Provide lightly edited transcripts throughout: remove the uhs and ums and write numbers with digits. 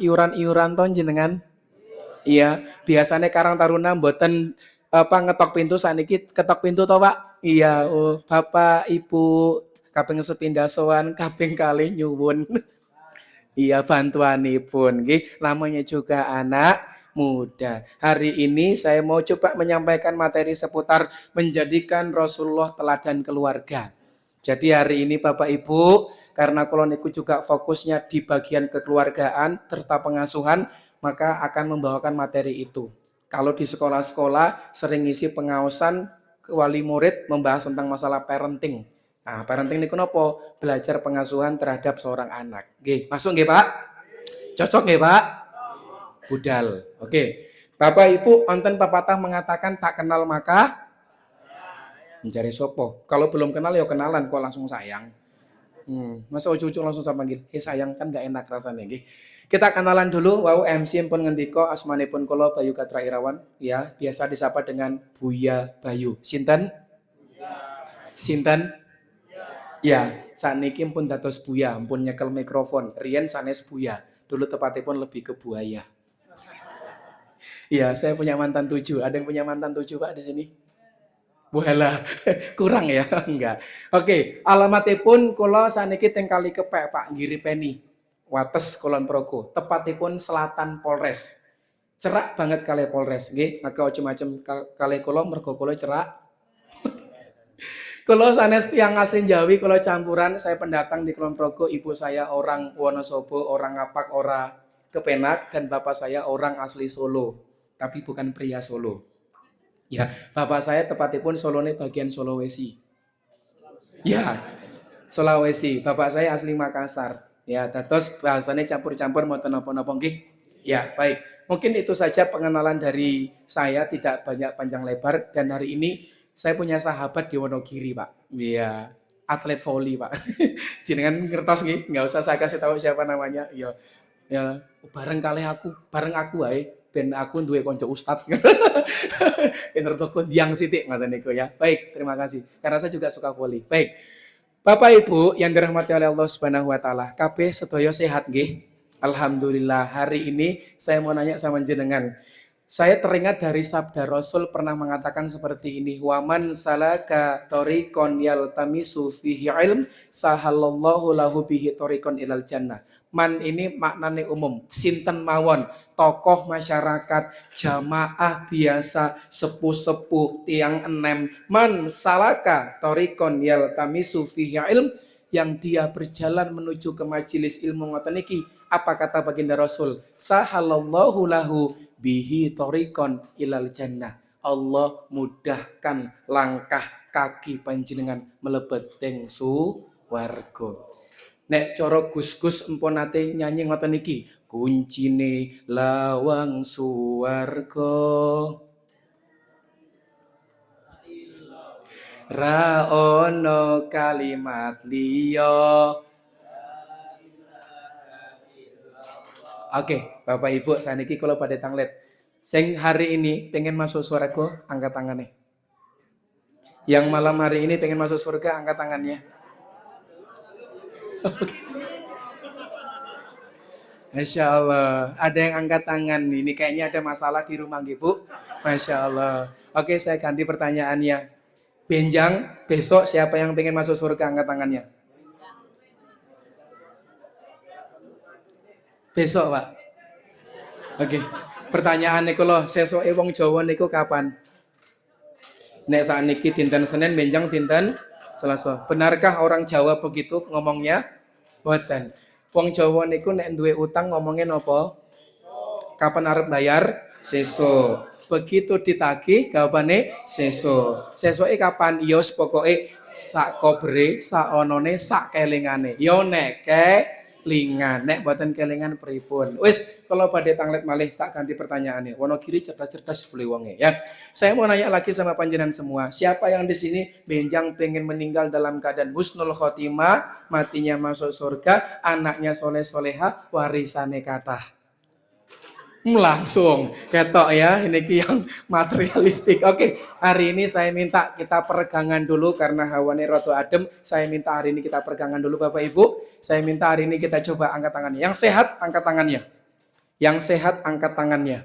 Iuran-iuran ton jenengan. Iya, biasanya Karang Taruna mboten apa ngetok pintu saniki ketok pintu to, Pak? Iya, oh, Bapak, Ibu kaping sepindah sowan, kaping kalih nyuwun. Iya, bantuanipun nggih, namanya juga anak muda. Hari ini saya mau coba menyampaikan materi seputar menjadikan Rasulullah teladan keluarga. Jadi hari ini Bapak Ibu, karena kalau niku juga fokusnya di bagian kekeluargaan serta pengasuhan, maka akan membawakan materi itu. Kalau di sekolah-sekolah sering ngisi pengawasan wali murid membahas tentang masalah parenting. Nah, parenting niku nopo? Belajar pengasuhan terhadap seorang anak. Nggih, masuk nggih, Pak? Cocok nggih, Pak? Budal. Oke. Bapak Ibu, onten pepatah mengatakan tak kenal maka mencari sopo. Kalau belum kenal ya kenalan kok langsung sayang. Masa ucu-ucu langsung sama panggil, sayang kan gak enak rasanya nggih. Kita kenalan dulu, wow MC pun ngendiko asmanipun kula Bayu Katra Irawan, ya, biasa disapa dengan Buya Bayu. Sinten? Sinten? Ya, saniki pun dados Buya, pun nyekel mikrofon. Riyen sanes Buya, dulu tepatipun lebih ke buaya. Iya, saya punya mantan 7. Ada yang punya mantan 7, Pak, di sini? Walah, kurang ya? Enggak. Oke, alamatipun kula saniki teng Kali Kepek, Pak, Giripeni. Wates Kulon Progo, tepatipun selatan Polres. Cerak banget kali Polres, nggih. Maka macam-macam kali kula mergo kula cerak. Kula sanes tiyang asli Jawi, kula campuran, saya pendatang di Kulon Progo, ibu saya orang Wonosobo, orang Ngapak, ora Kepenak, dan bapak saya orang asli Solo, tapi bukan pria Solo. Ya, bapak saya tepatipun Solone bagian Sulawesi. Ya, Sulawesi. Bapak saya asli Makassar. Ya, terus bahasanya campur-campur mau napa-napa nggih. Ya, baik. Mungkin itu saja pengenalan dari saya, tidak banyak panjang lebar, dan hari ini saya punya sahabat di Wonogiri, Pak. Iya, atlet voli, Pak. Jenengan ngertos nggih, nggak usah saya kasih tahu siapa namanya. Ya, ya bareng aku wae ben aku duwe kanca ustad. Pinter toko diang sithik ngoten niku ya. Baik, terima kasih. Karena saya juga suka voli. Baik. Bapak Ibu yang dirahmati oleh Allah Subhanahu wa taala, kabeh sedaya sehat nggih? Alhamdulillah. Hari ini saya mau nanya sama jenengan. Saya teringat dari sabda Rasul pernah mengatakan seperti ini, waman salaka tariqon yaltamisu fihi ilm sahalallahu lahu bihi tariqon ilal jannah. Man ini maknane umum, sinten mawon, tokoh masyarakat, jamaah biasa, sepuh-sepuh, tiang enem, man salaka tariqon yaltamisu fihi ilm, yang dia berjalan menuju ke majelis ilmu ngoten niki, apa kata baginda Rasul? Sahalallahu lahu bihi torikon ilal jannah. Allah mudahkan langkah kaki panjenengan melebet teng suwarga. Nek coro Gus-gus empun nate nyanyi ngoten niki, kuncine lawang suwarga. Ra ono kalimat liya. Oke, Bapak Ibu, saniki kalau pada tanglet. Sing hari ini pengen masuk surga, angkat tangannya. Yang malam hari ini pengen masuk surga, angkat tangannya. Masya Allah, ada yang angkat tangan. Ini kayaknya ada masalah di rumah, Bu. Masya Allah. Oke, saya ganti pertanyaannya. Benjang, besok siapa yang pengen masuk surga, angkat tangannya. Besok, Pak. Oke. Pertanyaan niku loh, sesuke wong Jawa niku kapan? Nek sakniki dinten Senin benjang dinten Selasa. Benarkah orang Jawa begitu ngomongnya? Boten. Wong Jawa niku nek duwe utang ngomongnya nopo? Kapan arep bayar? Sesuk. Begitu ditagih jawabane sesuk. Sesuke kapan? Yos pokoke sak kobre, sak onone, sak kelingane. Yo nek kelingan, nek boten kelingan pripun. Wis, kalau pada tanglet malih tak ganti pertanyaannya. Wonogiri cerdas-cerdas boleh wonge ya. Saya mau nanya lagi sama panjenengan semua. Siapa yang di sini benjang pengen meninggal dalam keadaan husnul khotimah, matinya masuk surga, anaknya soleh-soleha, warisannya kathah. Langsung ketok ya, ini yang materialistik. Oke, hari ini saya minta kita peregangan dulu karena hawane roto adem. Saya minta hari ini kita peregangan dulu Bapak Ibu. Saya minta hari ini kita coba angkat tangannya. Yang sehat angkat tangannya. Yang sehat angkat tangannya.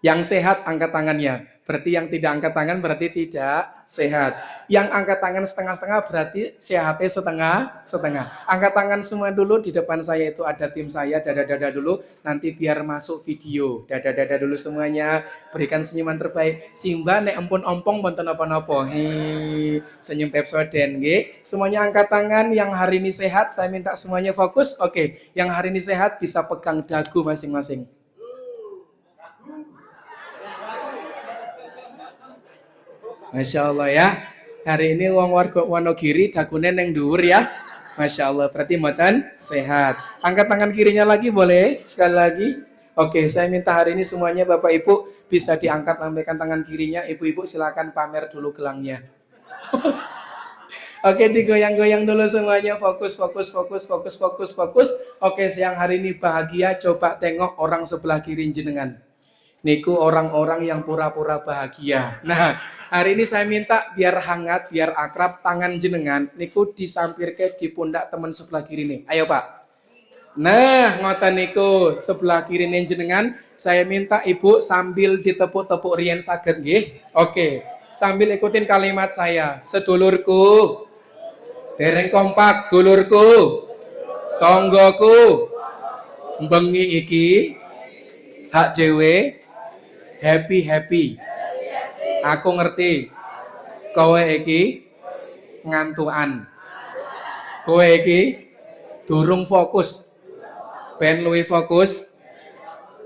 Yang sehat angkat tangannya. Berarti yang tidak angkat tangan berarti tidak sehat. Yang angkat tangan setengah-setengah berarti sehatnya setengah-setengah. Angkat tangan semua dulu, di depan saya itu ada tim saya, dada-dada dulu. Nanti biar masuk video. Dada-dada dulu semuanya. Berikan senyuman terbaik. Simba nek empun ompong bonten apa-apa. Hei, senyum Pepsodent nggih. Semuanya angkat tangan, yang hari ini sehat saya minta semuanya fokus. Oke, yang hari ini sehat bisa pegang dagu masing-masing. Masya Allah ya. Hari ini wong warga Wonogiri dagune neng dhuwur ya. Masya Allah, berarti mboten sehat. Angkat tangan kirinya lagi boleh? Sekali lagi. Oke, saya minta hari ini semuanya Bapak Ibu bisa diangkat, lambaikan tangan kirinya. Ibu-ibu silakan pamer dulu gelangnya. Oke, digoyang-goyang dulu semuanya. Fokus, fokus, fokus, fokus, fokus, fokus. Oke, siang hari ini bahagia. Coba tengok orang sebelah kiri jenengan. Niku orang-orang yang pura-pura bahagia. Nah, hari ini saya minta biar hangat, biar akrab, tangan jenengan niku disampirke di pundak teman sebelah kiri nih. Ayo Pak. Nah, ngoten niku sebelah kiri nih jenengan, saya minta Ibu sambil ditepuk-tepuk riyen saged nggih. Oke. Sambil ikutin kalimat saya. Sedulurku, dereng kompak, dulurku, tonggoku, bengi iki hak dhewe happy. Aku ngerti. Kowe iki ngantukan. Kowe iki durung fokus. Ben luwih fokus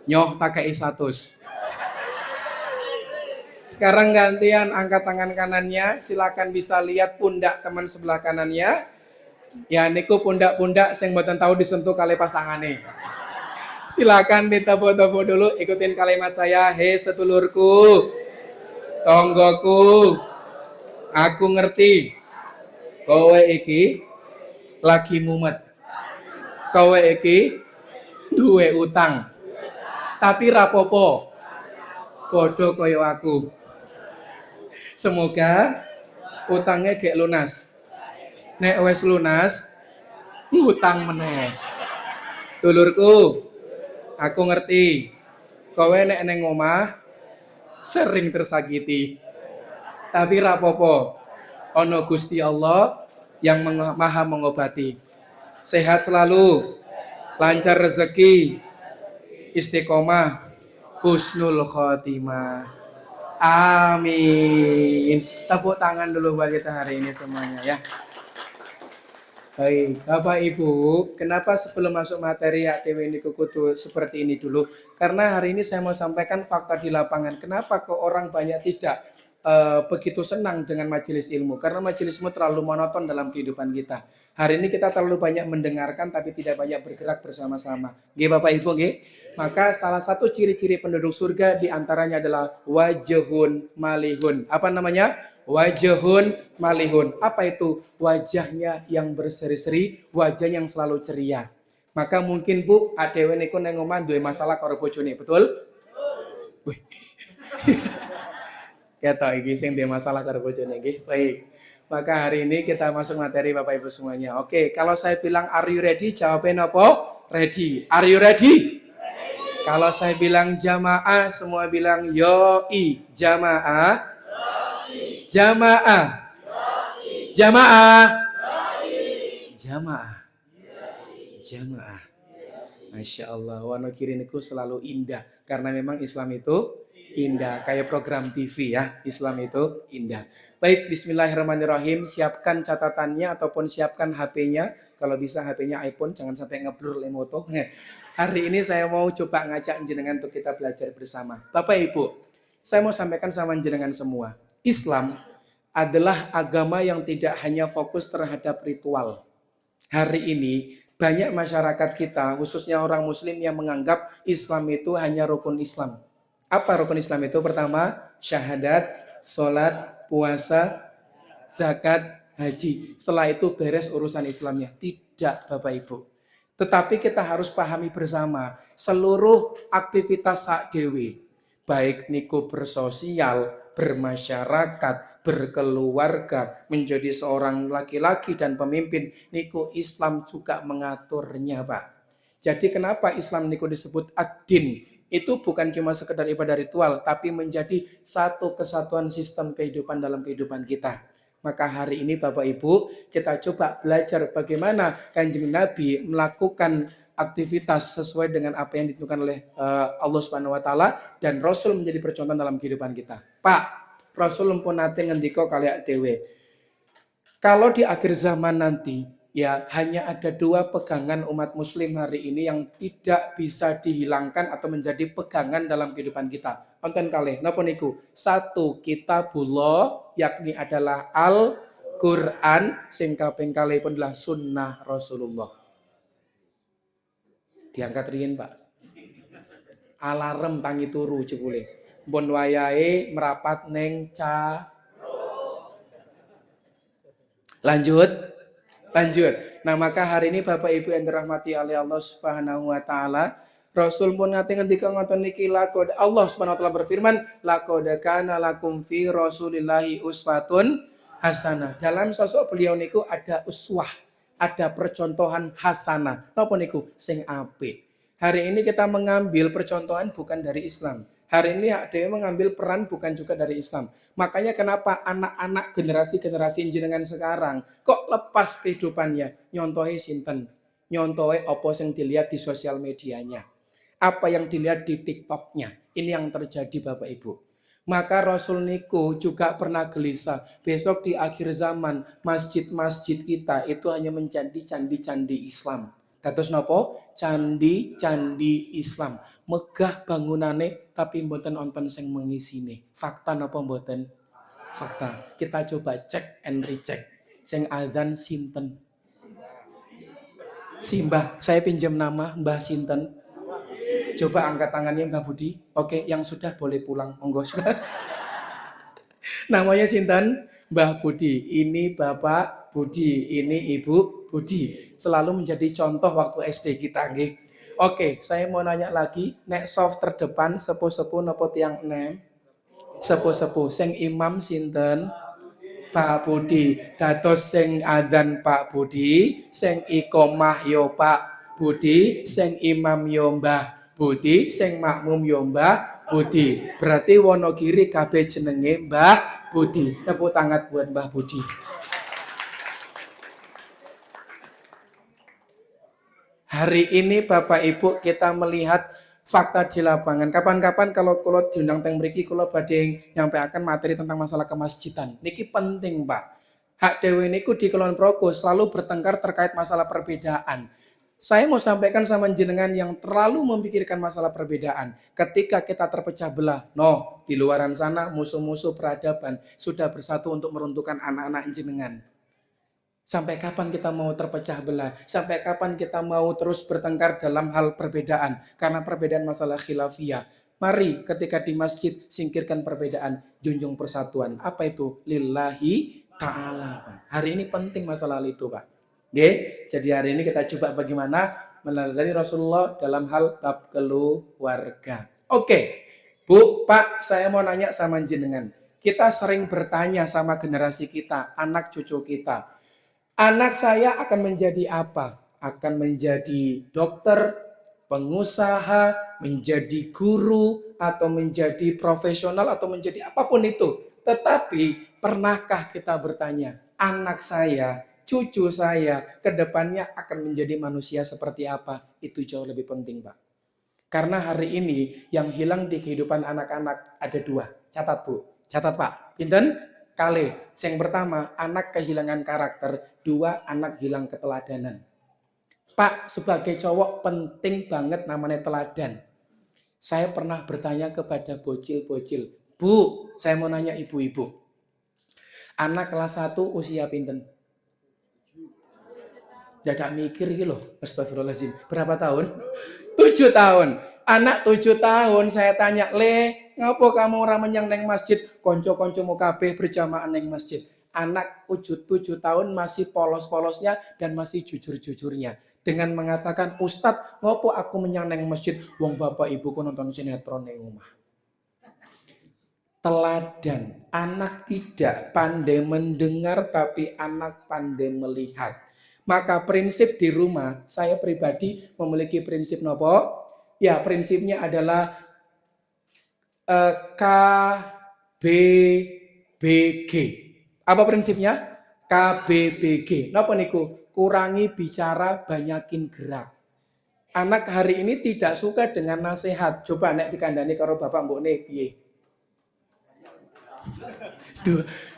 nyoh pakai status. Sekarang gantian angkat tangan kanannya. Silakan bisa lihat pundak teman sebelah kanannya. Ya niku pundak-pundak sing mboten tahu disentuh kali pasangane. Silakan ditepuk-tepuk dulu, ikutin kalimat saya. Hei sedulurku, tonggoku, aku ngerti. Kowe iki lagi mumet. Kowe iki duwe utang. Tapi rapopo. Bodoh koyo aku. Semoga utangnya gek lunas. Nek wes lunas, ngutang meneh. Dulurku, aku ngerti. Kowe nek neng omah sering tersakiti. Tapi rapopo. Ono Gusti Allah yang maha mengobati. Sehat selalu, lancar rezeki, istiqomah, husnul khotimah. Amin. Tepuk tangan dulu buat kita hari ini semuanya ya. Baik, Bapak Ibu, kenapa sebelum masuk materi ya Dewi ini kudu seperti ini dulu? Karena hari ini saya mau sampaikan fakta di lapangan. Kenapa kok orang banyak tidak begitu senang dengan majelis ilmu? Karena majelismu terlalu monoton dalam kehidupan kita. Hari ini kita terlalu banyak mendengarkan tapi tidak banyak bergerak bersama-sama. Nggih Bapak Ibu, nggih. Maka salah satu ciri-ciri penduduk surga diantaranya adalah wajhun malihun. Apa namanya? Wajhun malihun. Apa itu? Wajahnya yang berseri-seri, wajah yang selalu ceria. Maka mungkin Bu, adewe niku nang omah duwe masalah karo bojone, betul? Wih. Ketok iki sing duwe masalah karo bojone nggih. Baik. Maka hari ini kita masuk materi Bapak Ibu semuanya. Oke, kalau saya bilang are you ready? Jawabnya apa? Ready. Are you ready? Kalau saya bilang jamaah, semua bilang yoi. Jamaah. Jamaah. Jamaah. Jamaah. Jamaah. Masya Allah, Wonogiri niku selalu indah. Karena memang Islam itu indah. Kayak program TV ya, Islam itu indah. Baik, bismillahirrahmanirrahim. Siapkan catatannya ataupun siapkan HP-nya. Kalau bisa HP-nya iPhone, jangan sampai ngeblur lemoto. Hari ini saya mau coba ngajak jenengan untuk kita belajar bersama. Bapak Ibu, saya mau sampaikan sama jenengan semua. Islam adalah agama yang tidak hanya fokus terhadap ritual. Hari ini banyak masyarakat kita, khususnya orang muslim yang menganggap Islam itu hanya rukun Islam. Apa rukun Islam itu? Pertama, syahadat, sholat, puasa, zakat, haji. Setelah itu beres urusan Islamnya. Tidak Bapak Ibu. Tetapi kita harus pahami bersama, seluruh aktivitas sak dewi, baik niku bersosial, bermasyarakat, berkeluarga, menjadi seorang laki-laki dan pemimpin, niku Islam juga mengaturnya Pak. Jadi kenapa Islam niku disebut ad-din? Itu bukan cuma sekedar ibadah ritual, tapi menjadi satu kesatuan sistem kehidupan dalam kehidupan kita. Maka hari ini Bapak Ibu, kita coba belajar bagaimana Kanjeng Nabi melakukan aktivitas sesuai dengan apa yang ditentukan oleh Allah Subhanahu wa taala, dan Rasul menjadi percontohan dalam kehidupan kita. Pak, Rasul pun nate ngendika kalian dewe. Kalau di akhir zaman nanti, ya hanya ada dua pegangan umat muslim hari ini yang tidak bisa dihilangkan atau menjadi pegangan dalam kehidupan kita. Konten kali, napa niku? Satu, kitabullah, yakni adalah Al-Quran, sing kaping kali pun adalah sunnah Rasulullah. Diangkat riyin, Pak. Alarm tangi turu jebule. Mbon wayahe merapat neng Lanjut. Nah, maka hari ini Bapak Ibu yang dirahmati oleh Allah Subhanahu wa taala, Rasul pun nate ngendika ngoten niki, laqad Allah Subhanahu wa taala berfirman, laqad kana lakum fi Rasulillahi uswatun hasanah. Dalam sosok beliau niku ada uswah, ada percontohan hasanah. Napa niku? Sing apik. Hari ini kita mengambil percontohan bukan dari Islam. Hari ini dia mengambil peran bukan juga dari Islam. Makanya kenapa anak-anak generasi-generasi jenengan sekarang kok lepas kehidupannya? Nyontohi sinten? Nyontohi apa yang dilihat di sosial medianya. Apa yang dilihat di TikToknya. Ini yang terjadi Bapak Ibu. Maka Rasul niku juga pernah gelisah. Besok di akhir zaman masjid-masjid kita itu hanya menjadi candi-candi Islam. Dados napa? Candi-candi Islam. Megah bangunane tapi mboten wonten sing mengisine. Fakta napa mboten? Fakta. Kita coba cek and recheck. Sing adzan sinten? Si Mbah, saya pinjam nama Mbah sinten? Coba angkat tangannya Mbah Budi. Oke, yang sudah boleh pulang. Monggo. Namanya sinten? Mbah Budi. Ini Bapak Budi, ini Ibu Budi. Selalu menjadi contoh waktu SD kita nggih. Oke, saya mau nanya lagi, nek soft terdepan sepuh-sepuh napa tiyang enem? Sepuh-sepuh. Sing imam sinten? Pak Budi. Dados sing adzan Pak Budi, sing iqomah yo Pak Budi, sing imam yo Mbah Budi, sing makmum yo Mbah Budi. Berarti Wonogiri kabeh jenenge Mbah Budi. Tepuk tangan buat Mbah Budi. Hari ini Bapak Ibu kita melihat fakta di lapangan. Kapan-kapan kalau diundang teng mriki kula badhe nyampaikan materi tentang masalah kemasjidan. Niki penting, Pak. Hak dewe niku di Kulon Progo selalu bertengkar terkait masalah perbedaan. Saya mau sampaikan sama jenengan yang terlalu memikirkan masalah perbedaan. Ketika kita terpecah belah, no, di luaran sana musuh-musuh peradaban sudah bersatu untuk meruntuhkan anak-anak jenengan. Sampai kapan kita mau terpecah belah? Sampai kapan kita mau terus bertengkar dalam hal perbedaan? Karena perbedaan masalah khilafiyah. Mari ketika di masjid singkirkan perbedaan, junjung persatuan. Apa itu? Lillahi ta'ala. Hari ini penting masalah itu, Pak. Oke, jadi hari ini kita coba bagaimana meneladani Rasulullah dalam hal bab keluarga. Oke, Bu, Pak, saya mau nanya sama jenengan. Kita sering bertanya sama generasi kita, anak cucu kita. Anak saya akan menjadi apa? Akan menjadi dokter, pengusaha, menjadi guru, atau menjadi profesional, atau menjadi apapun itu. Tetapi pernahkah kita bertanya, anak saya, cucu saya, ke depannya akan menjadi manusia seperti apa? Itu jauh lebih penting, Pak. Karena hari ini yang hilang di kehidupan anak-anak ada dua. Catat, Bu. Catat, Pak. Pinten? Kali. Yang pertama, anak kehilangan karakter. Dua, anak hilang keteladanan. Pak, sebagai cowok penting banget namanya teladan. Saya pernah bertanya kepada bocil-bocil. Bu, saya mau nanya ibu-ibu. Anak kelas 1 usia pinten? Dadak mikir gitu loh. Astagfirullahaladzim. Berapa tahun? 7 tahun. Anak 7 tahun saya tanya, "Le, ngapo kamu ora menyang neng masjid? Konco-konco mau kabeh berjamaah neng masjid." Anak 7 tahun masih polos-polosnya dan masih jujur-jujurnya. Dengan mengatakan, "Ustadz, ngopo aku menyang neng masjid? Wong bapak ibuku nonton sinetron neng rumah." Teladan. Anak tidak pandai mendengar tapi anak pandai melihat. Maka prinsip di rumah, saya pribadi memiliki prinsip nopo? Ya, prinsipnya adalah KBBG. Apa prinsipnya? KBBG. Napa niku? Kurangi bicara, banyakin gerak. Anak hari ini tidak suka dengan nasihat. Coba nek dikandani karo bapak mbokne piye?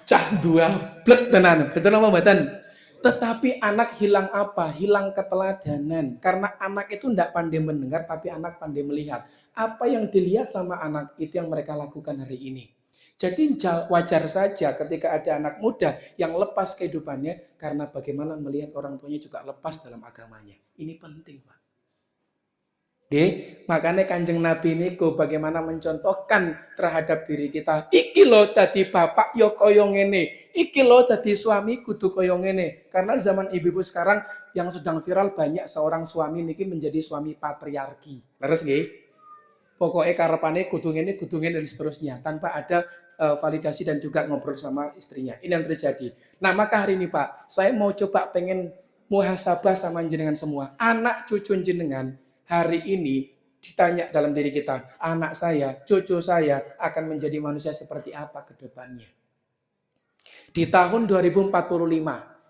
Cah dua blek tenan. Betul apa mboten? Tetapi anak hilang apa? Hilang keteladanan. Karena anak itu tidak pandai mendengar, tapi anak pandai melihat. Apa yang dilihat sama anak itu yang mereka lakukan hari ini. Jadi wajar saja ketika ada anak muda yang lepas kehidupannya karena bagaimana melihat orang tuanya juga lepas dalam agamanya. Ini penting, Pak. Makanya Kanjeng Nabi niku bagaimana mencontohkan terhadap diri kita. Iki lo tadi bapak yo koyo ngene, iki lo tadi suami kudu koyo ngene. Karena zaman ibu-ibu sekarang yang sedang viral banyak seorang suami niki menjadi suami patriarki. Leres nggih? Pokoknya karepane kudu ngene dan seterusnya tanpa ada validasi dan juga ngobrol sama istrinya. Ini yang terjadi. Nah, maka hari ini Pak, saya mau coba pengen muhasabah sama jenengan semua. Anak cucu jenengan hari ini ditanya dalam diri kita, anak saya, cucu saya akan menjadi manusia seperti apa ke depannya. Di tahun 2045,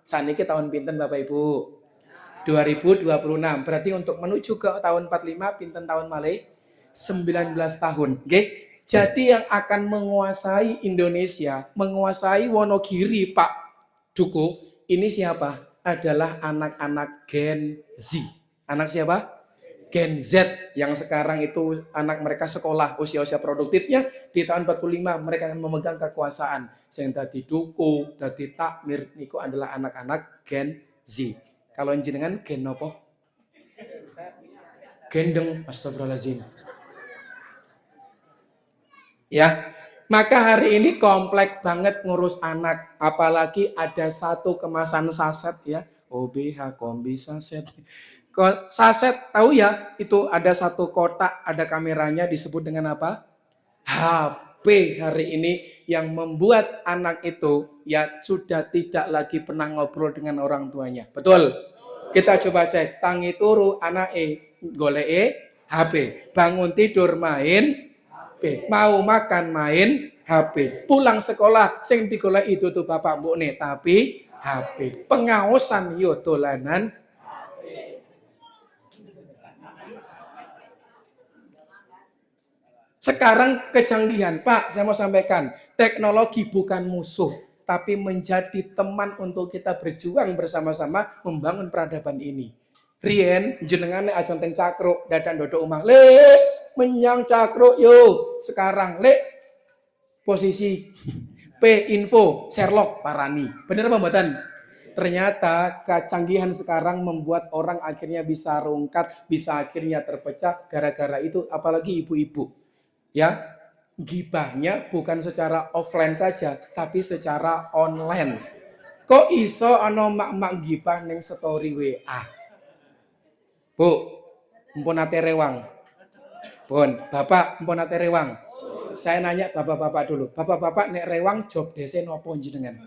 saat ini tahun pinten Bapak Ibu? 2026. Berarti untuk menuju ke tahun 45 pinten tahun malih? 19 tahun. Okay? Jadi yang akan menguasai Indonesia, menguasai Wonogiri Pak Duko, ini siapa? Adalah anak-anak Gen Z. Anak siapa? Gen Z yang sekarang itu anak mereka sekolah usia-usia produktifnya di tahun 45 mereka akan memegang kekuasaan. Yang tadi duku, tadi takmir niku adalah anak-anak Gen Z. Kalau jenengan gen apa? Gendeng, astagfirullahaladzim. Ya, maka hari ini kompleks banget ngurus anak, apalagi ada satu kemasan saset ya, OBH kombi saset. Saset tahu ya, itu ada satu kotak, ada kameranya disebut dengan apa? HP hari ini yang membuat anak itu ya sudah tidak lagi pernah ngobrol dengan orang tuanya. Betul? Kita coba cek, tangi turu anak golek HP, bangun tidur main HP, mau makan main HP, pulang sekolah sing digolek itu tuh bapak mbokne tapi HP. Pengawasan yo dolanan sekarang kecanggihan, Pak, saya mau sampaikan, teknologi bukan musuh, tapi menjadi teman untuk kita berjuang bersama-sama membangun peradaban ini. Rien, jenengan aja teng cakruk, dadan dodok omah, lek menyang cakruk yo. Sekarang lek posisi P info Sherlock Parani. Bener apa mboten? Ternyata kecanggihan sekarang membuat orang akhirnya bisa rungkat, bisa akhirnya terpecah gara-gara itu, apalagi ibu-ibu. Ya, gibahnya bukan secara offline saja, tapi secara online. Kok iso ana mak-mak gibah ning story WA? Bu, mpun ate rewang. Pun, Bapak mpun ate rewang. Saya nanya bapak-bapak dulu. Bapak-bapak nek rewang job dese nopo jenengan?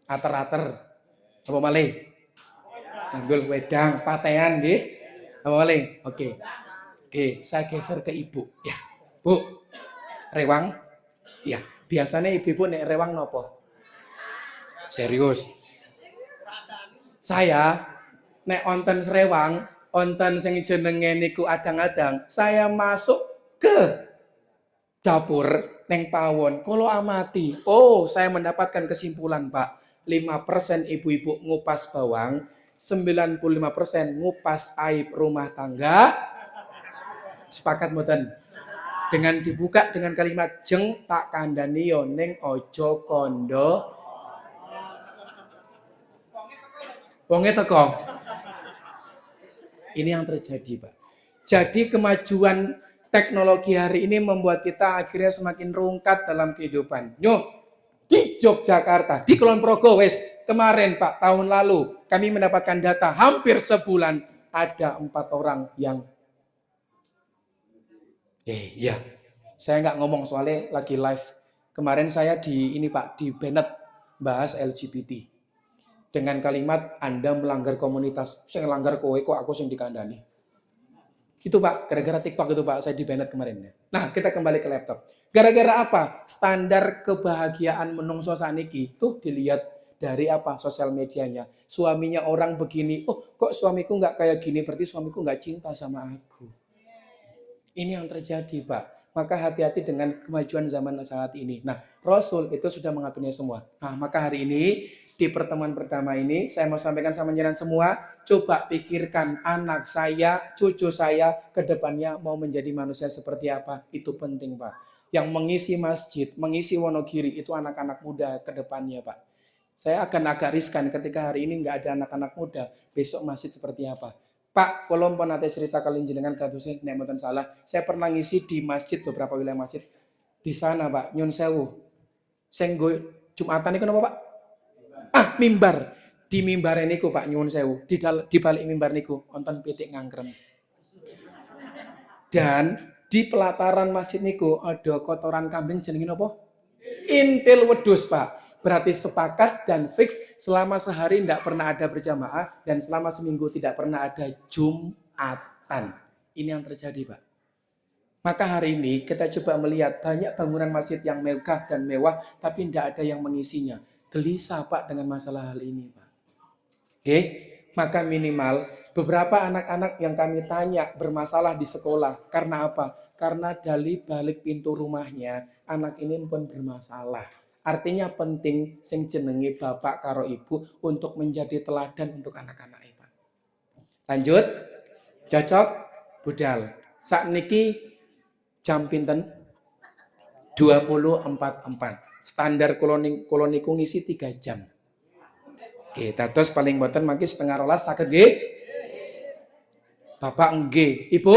Ater-ater. Apa malih? Nggul wedang, patean nggih. Apa malih? Oke. Oke, saya geser ke ibu. Ya. Bu, rewang? Ya, biasanya ibu-ibu nek rewang nopo? Serius. Saya nek onten rewang, onten sing jenenge niku adang-adang, saya masuk ke dapur neng pawon. Kalau amati, oh saya mendapatkan kesimpulan Pak, 5% ibu-ibu ngupas bawang, 95% ngupas aib rumah tangga. Sepakat mboten? Dengan dibuka dengan kalimat jeng tak kandhani yo ning ojo kondo. Wonge teko. Ini yang terjadi, Pak. Jadi kemajuan teknologi hari ini membuat kita akhirnya semakin rungkat dalam kehidupan. Yo, di Yogyakarta, di Kulon Progo wes kemarin Pak, tahun lalu kami mendapatkan data hampir sebulan ada 4 orang yang ya, saya nggak ngomong soalnya lagi live. Kemarin saya di ini Pak, di Bennett bahas LGBT. dengan kalimat Anda melanggar komunitas. Saya ngelanggar kowe kok aku sing dikandani. Itu Pak, gara-gara TikTok itu Pak, saya di-banned kemarin. Nah, kita kembali ke laptop. Gara-gara apa? Standar kebahagiaan menungso saniki tuh dilihat dari apa? Sosial medianya. Suaminya orang begini, oh kok suamiku nggak kayak gini, berarti suamiku nggak cinta sama aku. Ini yang terjadi Pak. Maka hati-hati dengan kemajuan zaman saat ini. Nah, Rasul itu sudah mengaturnya semua. Nah, maka hari ini di pertemuan pertama ini saya mau sampaikan sama jenengan semua, coba pikirkan anak saya, cucu saya ke depannya mau menjadi manusia seperti apa. Itu penting Pak. Yang mengisi masjid, mengisi Wonogiri itu anak-anak muda ke depannya Pak. Saya akan agak riskan ketika hari ini nggak ada anak-anak muda, besok masjid seperti apa. Pak, kalau pun nanti cerita kalian jenengan katusnya nek mboten salah, saya pernah ngisi di masjid beberapa wilayah masjid. Di sana, Pak, nyun sewu. Sing nggo Jumatan niku napa, Pak? Ah, mimbar. Di mimbar niku, Pak, nyun sewu. Di balik mimbar niku wonten pitik ngangkrem. Dan di pelataran masjid niku ada kotoran kambing jenenge napa? Intil wedhus, Pak. Berarti sepakat dan fix selama sehari tidak pernah ada berjamaah dan selama seminggu tidak pernah ada Jumatan. Ini yang terjadi Pak. Maka hari ini kita coba melihat banyak bangunan masjid yang megah dan mewah tapi tidak ada yang mengisinya. Gelisah Pak dengan masalah hal ini Pak. Oke, maka minimal beberapa anak-anak yang kami tanya bermasalah di sekolah. Karena apa? Karena dari balik pintu rumahnya anak ini pun bermasalah. Artinya penting sing jenenge bapak karo ibu untuk menjadi teladan untuk anak-anak Pak. Lanjut. Cocok budal. Sakniki jam pinten 20.44. Standar koloniku ngisi 3 jam. Oke, dados paling boten mangke setengah rolas saged nggih? Bapak nggih. Ibu?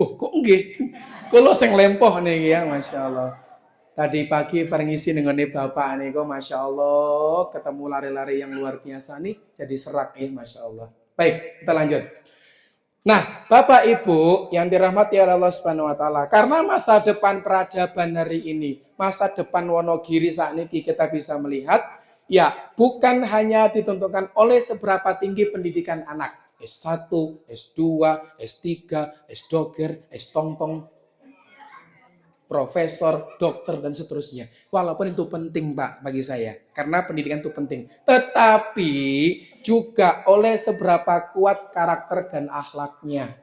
Oh, kok nggih? Kula sing lempoh niki ya, masyaallah. Tadi pagi perngisi dengan bapak nih, kok masya Allah ketemu lari-lari yang luar biasa nih, jadi serak masya Allah. Baik, kita lanjut. Nah, Bapak Ibu yang dirahmati Allah Subhanahu Wa Taala, karena masa depan peradaban hari ini, masa depan Wonogiri saat ini kita bisa melihat, ya bukan hanya ditentukan oleh seberapa tinggi pendidikan anak. S1, S2, S3, S-Doger, S-Tongtong, profesor, dokter, dan seterusnya. Walaupun itu penting Pak bagi saya. Karena pendidikan itu penting. Tetapi juga oleh seberapa kuat karakter dan akhlaknya.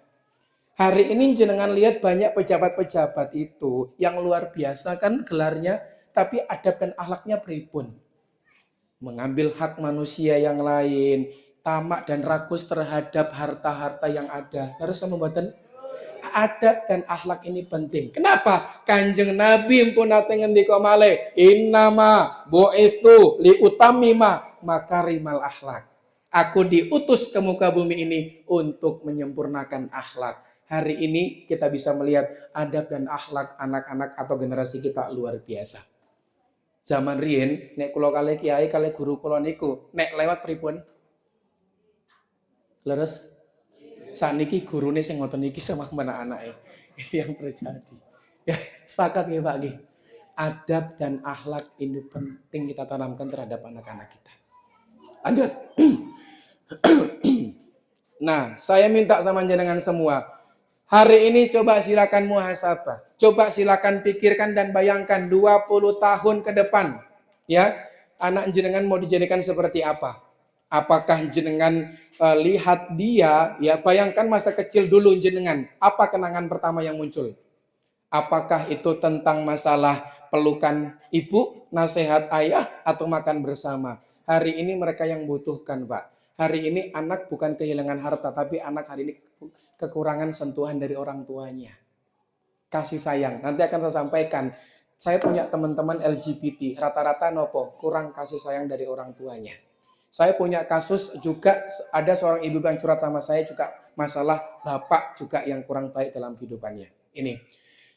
Hari ini jenengan lihat banyak pejabat-pejabat itu yang luar biasa kan gelarnya. Tapi adab dan akhlaknya pripun. Mengambil hak manusia yang lain. Tamak dan rakus terhadap harta-harta yang ada. Harus membuatkan adab dan akhlak ini penting. Kenapa? Kanjeng Nabi pun nate ngendika malih, innama bu'itsu liutamima makarimal akhlak. Aku diutus ke muka bumi ini untuk menyempurnakan akhlak. Hari ini kita bisa melihat adab dan akhlak anak-anak atau generasi kita luar biasa. Zaman riyen nek kula kali kiai kali guru kula niku nek lewat pripun? Leres? Saniki gurune sing ngoten iki sama mana anake yang terjadi. Ya, sepakat nggih Pak nggih. Adab dan akhlak ini penting kita tanamkan terhadap anak-anak kita. Lanjut. Nah, saya minta sama jenengan semua. Hari ini coba silakan muhasabah. Coba silakan pikirkan dan bayangkan 20 tahun ke depan. Ya, anak jenengan mau dijadikan seperti apa? Apakah jenengan lihat dia, ya bayangkan masa kecil dulu jenengan, apa kenangan pertama yang muncul? Apakah itu tentang masalah pelukan ibu, nasihat ayah, atau makan bersama? Hari ini mereka yang butuhkan Pak. Hari ini anak bukan kehilangan harta, tapi anak hari ini kekurangan sentuhan dari orang tuanya. Kasih sayang, nanti akan saya sampaikan. Saya punya teman-teman LGBT, rata-rata nopo, kurang kasih sayang dari orang tuanya. Saya punya kasus juga ada seorang ibu yang curhat sama saya juga masalah bapak juga yang kurang baik dalam kehidupannya. Ini.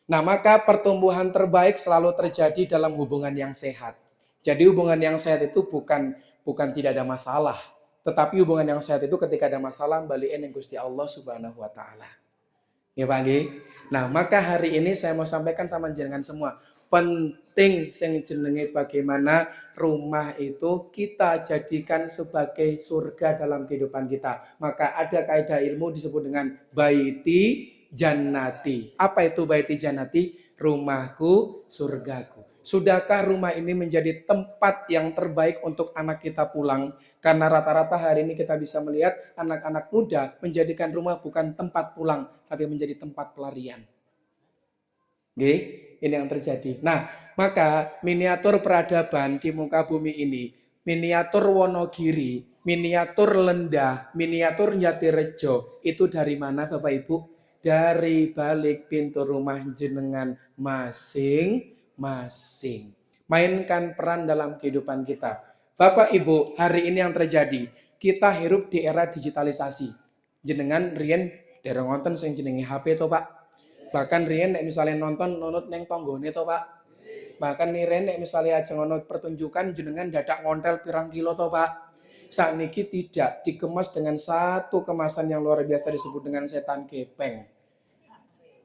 Nah, maka pertumbuhan terbaik selalu terjadi dalam hubungan yang sehat. Jadi hubungan yang sehat itu bukan tidak ada masalah, tetapi hubungan yang sehat itu ketika ada masalah balikin yang Gusti Allah Subhanahu wa taala. Ya Pak nggih. Nah, maka hari ini saya mau sampaikan sama jenengan semua, penting sing jenenge bagaimana rumah itu kita jadikan sebagai surga dalam kehidupan kita. Maka ada kaidah ilmu disebut dengan baiti jannati. Apa itu baiti jannati? Rumahku, surgaku. Sudahkah rumah ini menjadi tempat yang terbaik untuk anak kita pulang? Karena rata-rata hari ini kita bisa melihat anak-anak muda menjadikan rumah bukan tempat pulang, tapi menjadi tempat pelarian. Oke, ini yang terjadi. Nah, maka miniatur peradaban di muka bumi ini, miniatur Wonogiri, miniatur Lendah, miniatur Jatirejo, itu dari mana Bapak Ibu? Dari balik pintu rumah jenengan masing-masing. Mainkan peran dalam kehidupan kita. Bapak Ibu, hari ini yang terjadi, kita hidup di era digitalisasi. Jenengan riyen dereng wonten sing jenenge HP to, Pak. Bahkan riyen nek misalnya nonton nunut neng tonggone to, Pak. Bahkan riyen nek misalnya ajeng ono pertunjukan jenengan dadak ngontel pirang kilo to, Pak. Sakniki tidak dikemas dengan satu kemasan yang luar biasa disebut dengan setan gepeng.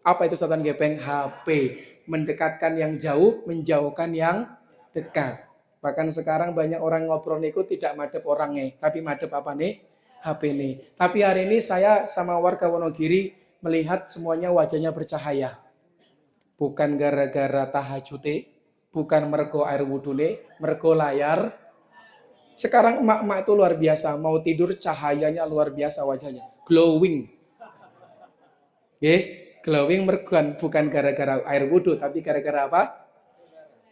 Apa itu setan gepeng? HP. Mendekatkan yang jauh, menjauhkan yang dekat. Bahkan sekarang banyak orang ngobrol niku tidak madep orangnya, tapi madep apa nih? HP nih. Tapi hari ini saya sama warga Wonogiri melihat semuanya wajahnya bercahaya. Bukan gara-gara tahajute, bukan mergo air wudune, mergo layar. Sekarang emak-emak itu luar biasa, mau tidur cahayanya luar biasa wajahnya, glowing. Glowing mergon bukan gara-gara air wudhu, tapi gara-gara apa?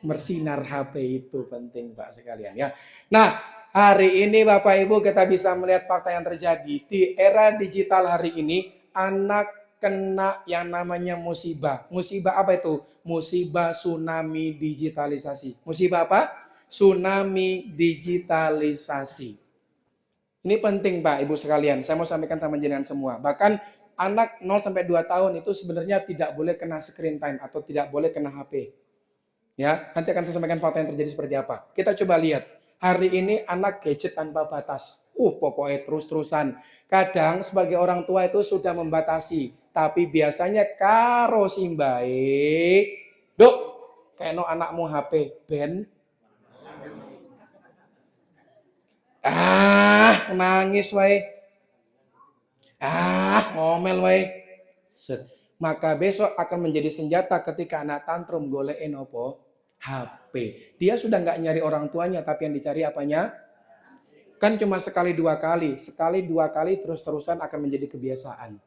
Bersinar HP itu penting Pak sekalian ya. Nah, hari ini Bapak Ibu kita bisa melihat fakta yang terjadi. Di era digital hari ini, anak kena yang namanya musibah. Musibah apa itu? Musibah tsunami digitalisasi. Musibah apa? Tsunami digitalisasi. Ini penting Pak Ibu sekalian. Saya mau sampaikan sama jenengan semua. Bahkan anak 0 sampai 2 tahun itu sebenarnya tidak boleh kena screen time atau tidak boleh kena HP. Ya, nanti akan saya sampaikan fakta yang terjadi seperti apa. Kita coba lihat. Hari ini anak gadget tanpa batas. Pokoknya terus-terusan. Kadang sebagai orang tua itu sudah membatasi, tapi biasanya karo simbae, "Duk, kayakno anakmu HP ben." Nangis wae. Ngomel wae. Set. Maka besok akan menjadi senjata ketika anak tantrum golekin opo? HP. Dia sudah nggak nyari orang tuanya, tapi yang dicari apanya? Kan cuma sekali dua kali terus-terusan akan menjadi kebiasaan.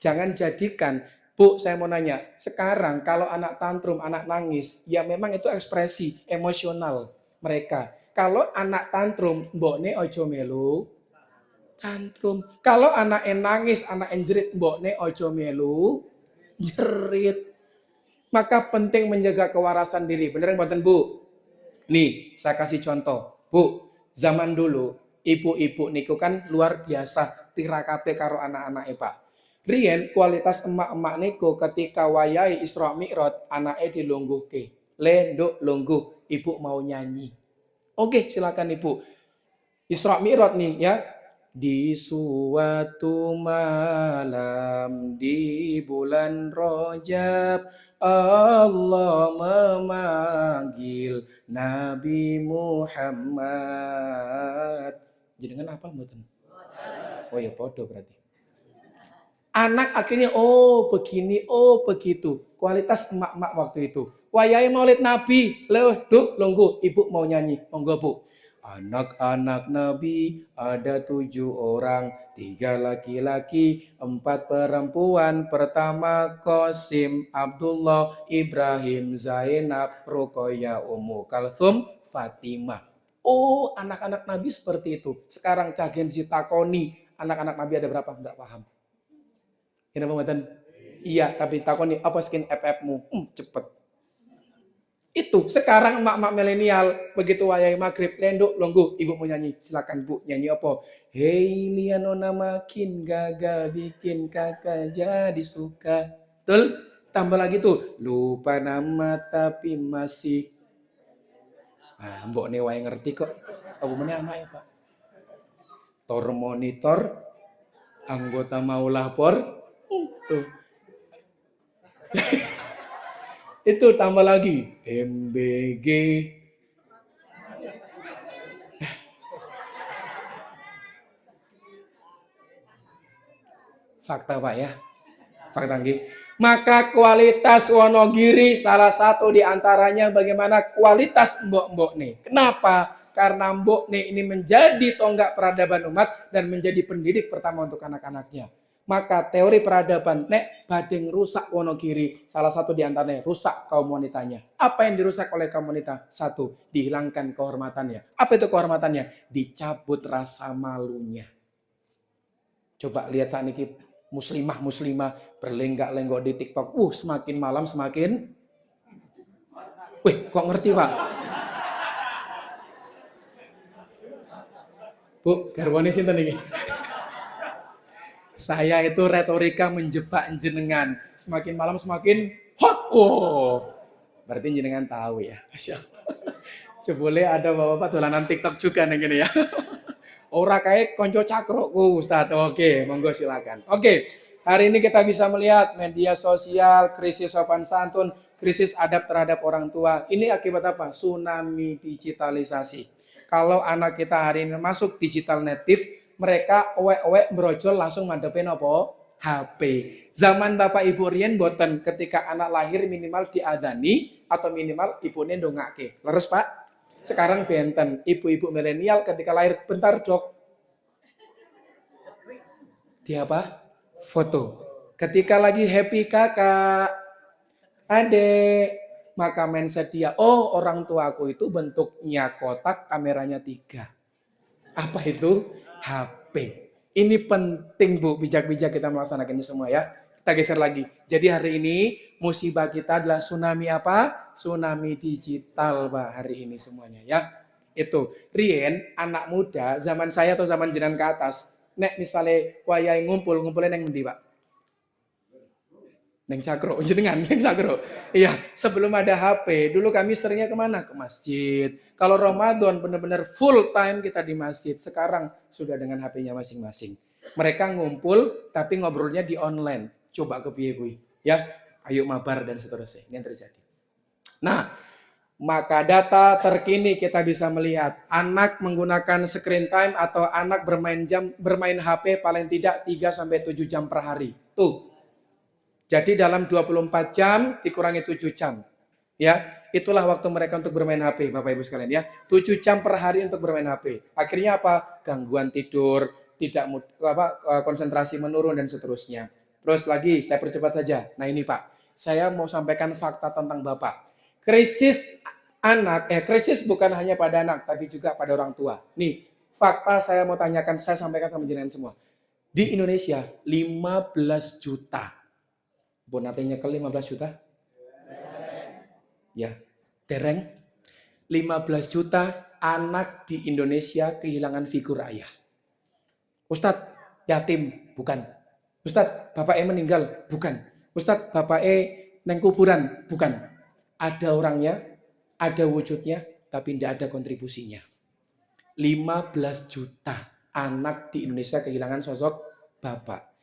Jangan jadikan, Bu, saya mau nanya, sekarang kalau anak tantrum, anak nangis, ya memang itu ekspresi emosional mereka. Kalau anak tantrum, mbokne ojo melu tantrum. Kalau anak nangis, anak jerit, mbokne ojo melu jerit. Maka penting menjaga kewarasan diri. Bener mboten, Bu? Nih, saya kasih contoh. Bu, zaman dulu ibu-ibu niku kan luar biasa tirakate karo anak-anak Pak. Rien kualitas emak-emak niku ketika wayahe Isra Mi'raj anake dilungguhke. Le, nduk, lungguh, ibu mau nyanyi. Oke, silakan Ibu. Isra Mi'raj nih ya. Di suatu malam di bulan Rajab Allah memanggil Nabi Muhammad. Jenengan apa mboten? Oh ya podo berarti. Anak akhirnya begini, begitu. Kualitas emak-emak waktu itu. Wayahe Maulid Nabi, duk lungguh, ibu mau nyanyi, monggo Bu. Anak-anak Nabi ada 7 orang, 3 laki-laki, 4 perempuan. Pertama Qasim, Abdullah, Ibrahim, Zainab, Ruqayyah, Ummu Kalthum, Fatimah. Anak-anak Nabi seperti itu. Sekarang cagen takoni, anak-anak Nabi ada berapa? Enggak paham. Kenapa mboten? Iya, tapi takoni apa skin FF-mu? Cepet. Itu sekarang emak-emak milenial begitu wayahe maghrib lenduk longgo ibu mau nyanyi silakan Bu nyanyi apa hei lianona makin gagal bikin kakak jadi suka betul tambah lagi tuh lupa nama tapi masih mbok ne wae ngerti kok apa meneh anak ya Pak tor monitor anggota mau lapor tuh Itu tambah lagi MBG. Fakta Pak ya. Fakta nggih. Maka kualitas Wonogiri salah satu di antaranya bagaimana kualitas mbok-mbok nih. Kenapa? Karena mbok nih ini menjadi tonggak peradaban umat dan menjadi pendidik pertama untuk anak-anaknya. Maka teori peradaban nek badeng rusak Wonogiri, salah satu di antaranya rusak kaum wanitanya. Apa yang dirusak oleh kaum wanita? Satu, dihilangkan kehormatannya. Apa itu kehormatannya? Dicabut rasa malunya. Coba lihat saat ini muslimah berlenggak-lenggok di TikTok. Semakin malam semakin. Wih, kok ngerti Pak? Bu, garwane sinten iki? Saya itu retorika menjebak jenengan. Semakin malam semakin hot. Berarti jenengan tahu ya. Masya Allah. Sebboleh ada bapak-bapak dolanan TikTok juga nih gini ya. Ora kayak konco cakrokku Ustaz. Oke, monggo silakan. Oke, hari ini kita bisa melihat media sosial, krisis sopan santun, krisis adab terhadap orang tua. Ini akibat apa? Tsunami digitalisasi. Kalau anak kita hari ini masuk digital native, mereka owek-owek brojol langsung ngadepin apa? HP. Zaman Bapak Ibu Rien boten ketika anak lahir minimal diadani atau minimal ibunya ndongake. Leres Pak? Sekarang benten, ibu-ibu milenial ketika lahir, bentar dok. Dia apa? Foto. Ketika lagi happy kakak, adek, maka mindset dia, orang tuaku itu bentuknya kotak, kameranya 3. Apa itu? HP. Ini penting Bu, bijak-bijak kita melaksanakan ini semua ya. Kita geser lagi. Jadi hari ini musibah kita adalah tsunami apa? Tsunami digital Pak hari ini semuanya ya. Itu. Rien, anak muda, zaman saya atau zaman jenengan ke atas. Nek misalnya wayahe ngumpulin yang ngendi Pak? Neng Cakro, jenengan, Neng Cakro. Iya, sebelum ada HP, dulu kami seringnya kemana? Ke masjid. Kalau Ramadan benar-benar full time kita di masjid. Sekarang sudah dengan HP-nya masing-masing. Mereka ngumpul, tapi ngobrolnya di online. Coba ke piye ya, ayo mabar dan seterusnya. Ini yang terjadi. Nah, maka data terkini kita bisa melihat anak menggunakan screen time atau anak bermain HP paling tidak 3-7 jam per hari. Tuh. Jadi dalam 24 jam dikurangi 7 jam. Ya, itulah waktu mereka untuk bermain HP, Bapak Ibu sekalian ya. 7 jam per hari untuk bermain HP. Akhirnya apa? Gangguan tidur, tidak konsentrasi menurun dan seterusnya. Terus lagi saya percepat saja. Nah ini Pak, saya mau sampaikan fakta tentang Bapak. Krisis krisis bukan hanya pada anak tapi juga pada orang tua. Nih, fakta saya mau tanyakan, saya sampaikan sama jenengan semua. Di Indonesia 15 juta. Bonatenya ke 15 juta? Ya, dereng. 15 juta anak di Indonesia kehilangan figur ayah. Ustadz, yatim? Bukan. Ustadz, bapaknya meninggal? Bukan. Ustadz, bapaknya neng kuburan? Bukan. Ada orangnya, ada wujudnya, tapi tidak ada kontribusinya. 15 juta anak di Indonesia kehilangan sosok bapak.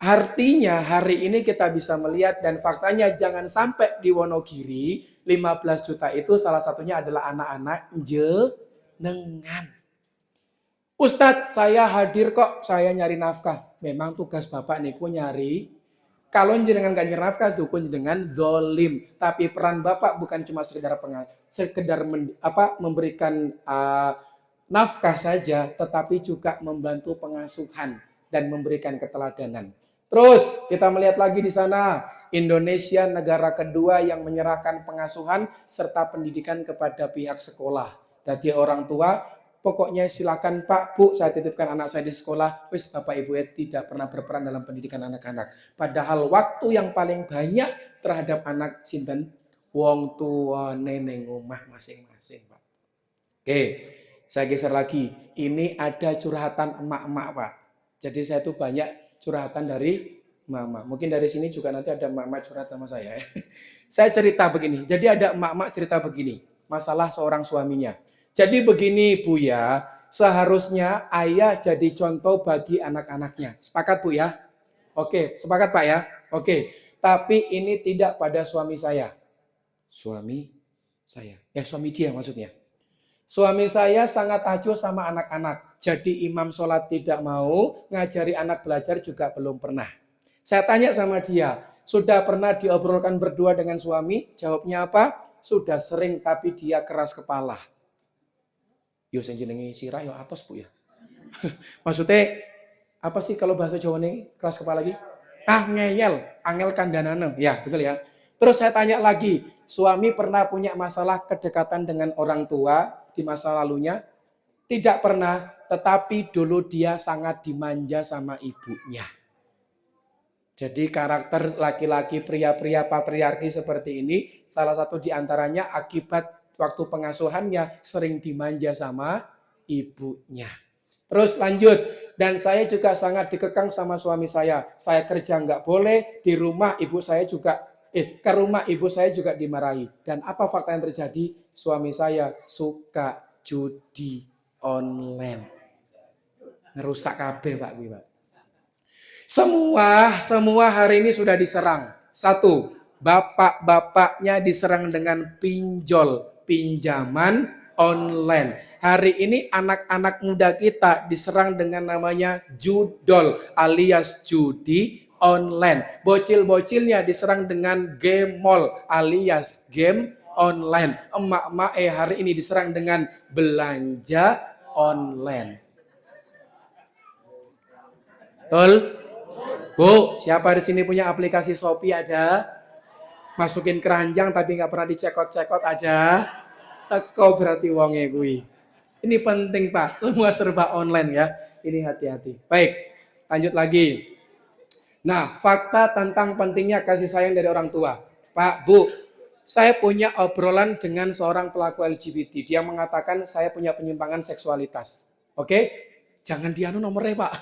Artinya hari ini kita bisa melihat dan faktanya jangan sampai di Wonogiri 15 juta itu salah satunya adalah anak-anak jenengan. Ustadz, saya hadir kok, saya nyari nafkah. Memang tugas Bapak niku nyari. Kalau jenengan gak nyari nafkah, dukun jenengan dolim. Tapi peran Bapak bukan cuma sekedar memberikan nafkah saja, tetapi juga membantu pengasuhan dan memberikan keteladanan. Terus kita melihat lagi di sana, Indonesia negara kedua yang menyerahkan pengasuhan serta pendidikan kepada pihak sekolah. Jadi orang tua, pokoknya silakan Pak, Bu, saya titipkan anak saya di sekolah. Wis Bapak Ibu tidak pernah berperan dalam pendidikan anak-anak. Padahal waktu yang paling banyak terhadap anak sinten wong tua neneng omah masing-masing, Pak. Oke, saya geser lagi. Ini ada curhatan emak-emak, Pak. Jadi saya tuh banyak curhatan dari mama. Mungkin dari sini juga nanti ada emak-emak curhat sama saya. Saya cerita begini. Jadi ada emak-emak cerita begini. Masalah seorang suaminya. Jadi begini Bu ya. Seharusnya ayah jadi contoh bagi anak-anaknya. Sepakat Bu ya? Oke, sepakat Pak ya? Oke. Tapi ini tidak pada suami saya. Suami saya. Suami dia maksudnya. Suami saya sangat acuh sama anak-anak. Jadi imam sholat tidak mau, ngajari anak belajar juga belum pernah. Saya tanya sama dia, sudah pernah diobrolkan berdua dengan suami? Jawabnya apa? Sudah sering, tapi dia keras kepala. Yo sing jenenge sirah yo atos Bu ya. Maksudnya apa sih kalau bahasa Jawa ini keras kepala lagi? Ngeyel, angel kandanane. Ya, betul ya. Terus saya tanya lagi, suami pernah punya masalah kedekatan dengan orang tua di masa lalunya? Tidak pernah, tetapi dulu dia sangat dimanja sama ibunya. Jadi karakter laki-laki pria-pria patriarki seperti ini, salah satu diantaranya akibat waktu pengasuhannya sering dimanja sama ibunya. Terus lanjut, dan saya juga sangat dikekang sama suami saya. Saya kerja nggak boleh, di rumah ibu saya juga ke rumah ibu saya juga dimarahi. Dan apa fakta yang terjadi? Suami saya suka judi online. Ngerusak kabeh Pak Wi, Pak. Semua hari ini sudah diserang. Satu, bapak-bapaknya diserang dengan pinjaman online. Hari ini anak-anak muda kita diserang dengan namanya judol alias judi online. Bocil-bocilnya diserang dengan game mall alias game online. Emak-emak hari ini diserang dengan belanja online. Betul? Bu, siapa di sini punya aplikasi Shopee ada? Masukin keranjang tapi nggak pernah dicekot-cekot ada? Teko berarti wonge kuwi. Ini penting Pak, semua serba online ya. Ini hati-hati. Baik, lanjut lagi. Nah, fakta tentang pentingnya kasih sayang dari orang tua. Pak, Bu, saya punya obrolan dengan seorang pelaku LGBT. Dia mengatakan saya punya penyimpangan seksualitas. Oke? Jangan dianu nomornya Pak.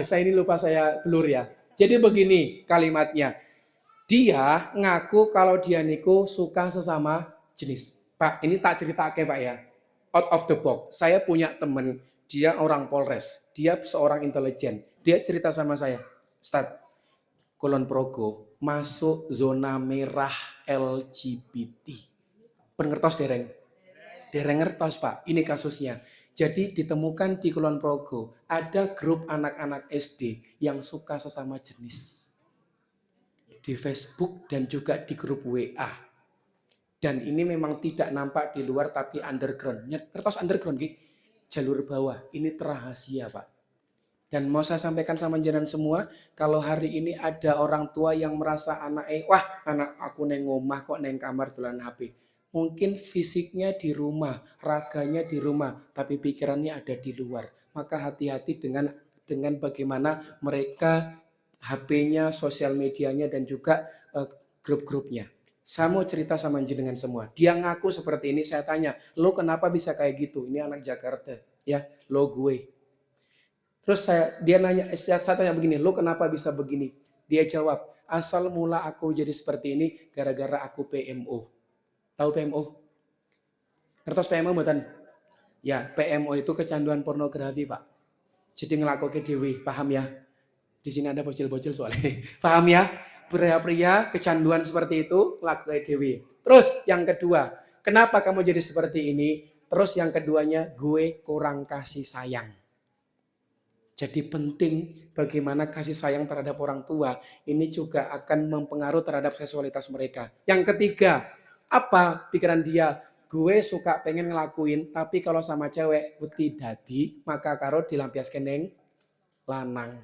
Saya ini lupa saya blur ya. Jadi begini kalimatnya. Dia ngaku kalau dia niku suka sesama jenis. Pak, ini tak cerita ke Pak ya. Out of the box. Saya punya temen, dia orang Polres. Dia seorang intelijen. Dia cerita sama saya. Ustaz, Kulon Progo masuk zona merah LGBT. Pengertos dereng? Dereng ngertos Pak, ini kasusnya. Jadi ditemukan di Kulon Progo, ada grup anak-anak SD yang suka sesama jenis. Di Facebook dan juga di grup WA. Dan ini memang tidak nampak di luar tapi underground. Kertas underground gitu. Jalur bawah, ini rahasia Pak. Dan mau saya sampaikan sama jenengan semua, kalau hari ini ada orang tua yang merasa anak aku neng omah kok neng kamar dolan HP. Mungkin fisiknya di rumah, raganya di rumah, tapi pikirannya ada di luar. Maka hati-hati dengan bagaimana mereka HP-nya, sosial medianya, dan juga grup-grupnya. Saya mau cerita sama jenengan semua. Dia ngaku seperti ini, saya tanya, lo kenapa bisa kayak gitu? Ini anak Jakarta, ya, lo gue. Terus dia nanya, saya tanya begini, lo kenapa bisa begini? Dia jawab, asal mula aku jadi seperti ini gara-gara aku PMO. Tahu PMO? Ngertos PMO mboten? Ya, PMO itu kecanduan pornografi, Pak. Jadi ngelakuke dewi, paham ya? Di sini ada bocil-bocil soalnya. Paham ya? Pria-pria kecanduan seperti itu ngelakuke dewi. Terus yang kedua, kenapa kamu jadi seperti ini? Terus yang keduanya, gue kurang kasih sayang. Jadi penting bagaimana kasih sayang terhadap orang tua. Ini juga akan mempengaruhi terhadap seksualitas mereka. Yang ketiga, apa pikiran dia? Gue suka pengen ngelakuin, tapi kalau sama cewek putih dadi, maka karo dilampiaskeun ning lanang.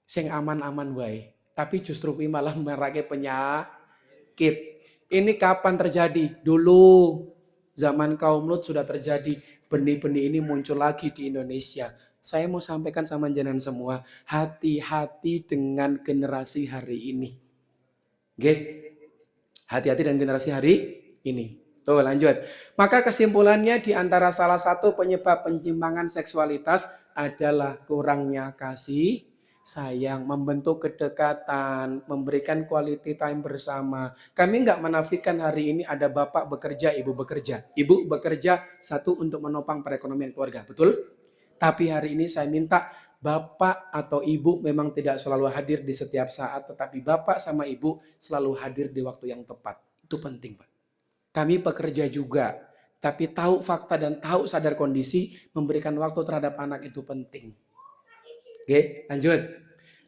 Sing aman-aman wae. Tapi justru kuwi malah merake penyakit. Ini kapan terjadi? Dulu zaman kaum Lut sudah terjadi. Benih-benih ini muncul lagi di Indonesia. Saya mau sampaikan sama jenengan semua, hati-hati dengan generasi hari ini. Oke? Hati-hati dengan generasi hari ini. Tuh lanjut. Maka kesimpulannya di antara salah satu penyebab penyimpangan seksualitas adalah kurangnya kasih sayang, membentuk kedekatan, memberikan quality time bersama. Kami nggak menafikan hari ini ada bapak bekerja, ibu bekerja. Ibu bekerja satu untuk menopang perekonomian keluarga, betul? Tapi hari ini saya minta Bapak atau ibu memang tidak selalu hadir di setiap saat, tetapi bapak sama ibu selalu hadir di waktu yang tepat. Itu penting, Pak. Kami pekerja juga, tapi tahu fakta dan tahu sadar kondisi, memberikan waktu terhadap anak itu penting. Oke, lanjut.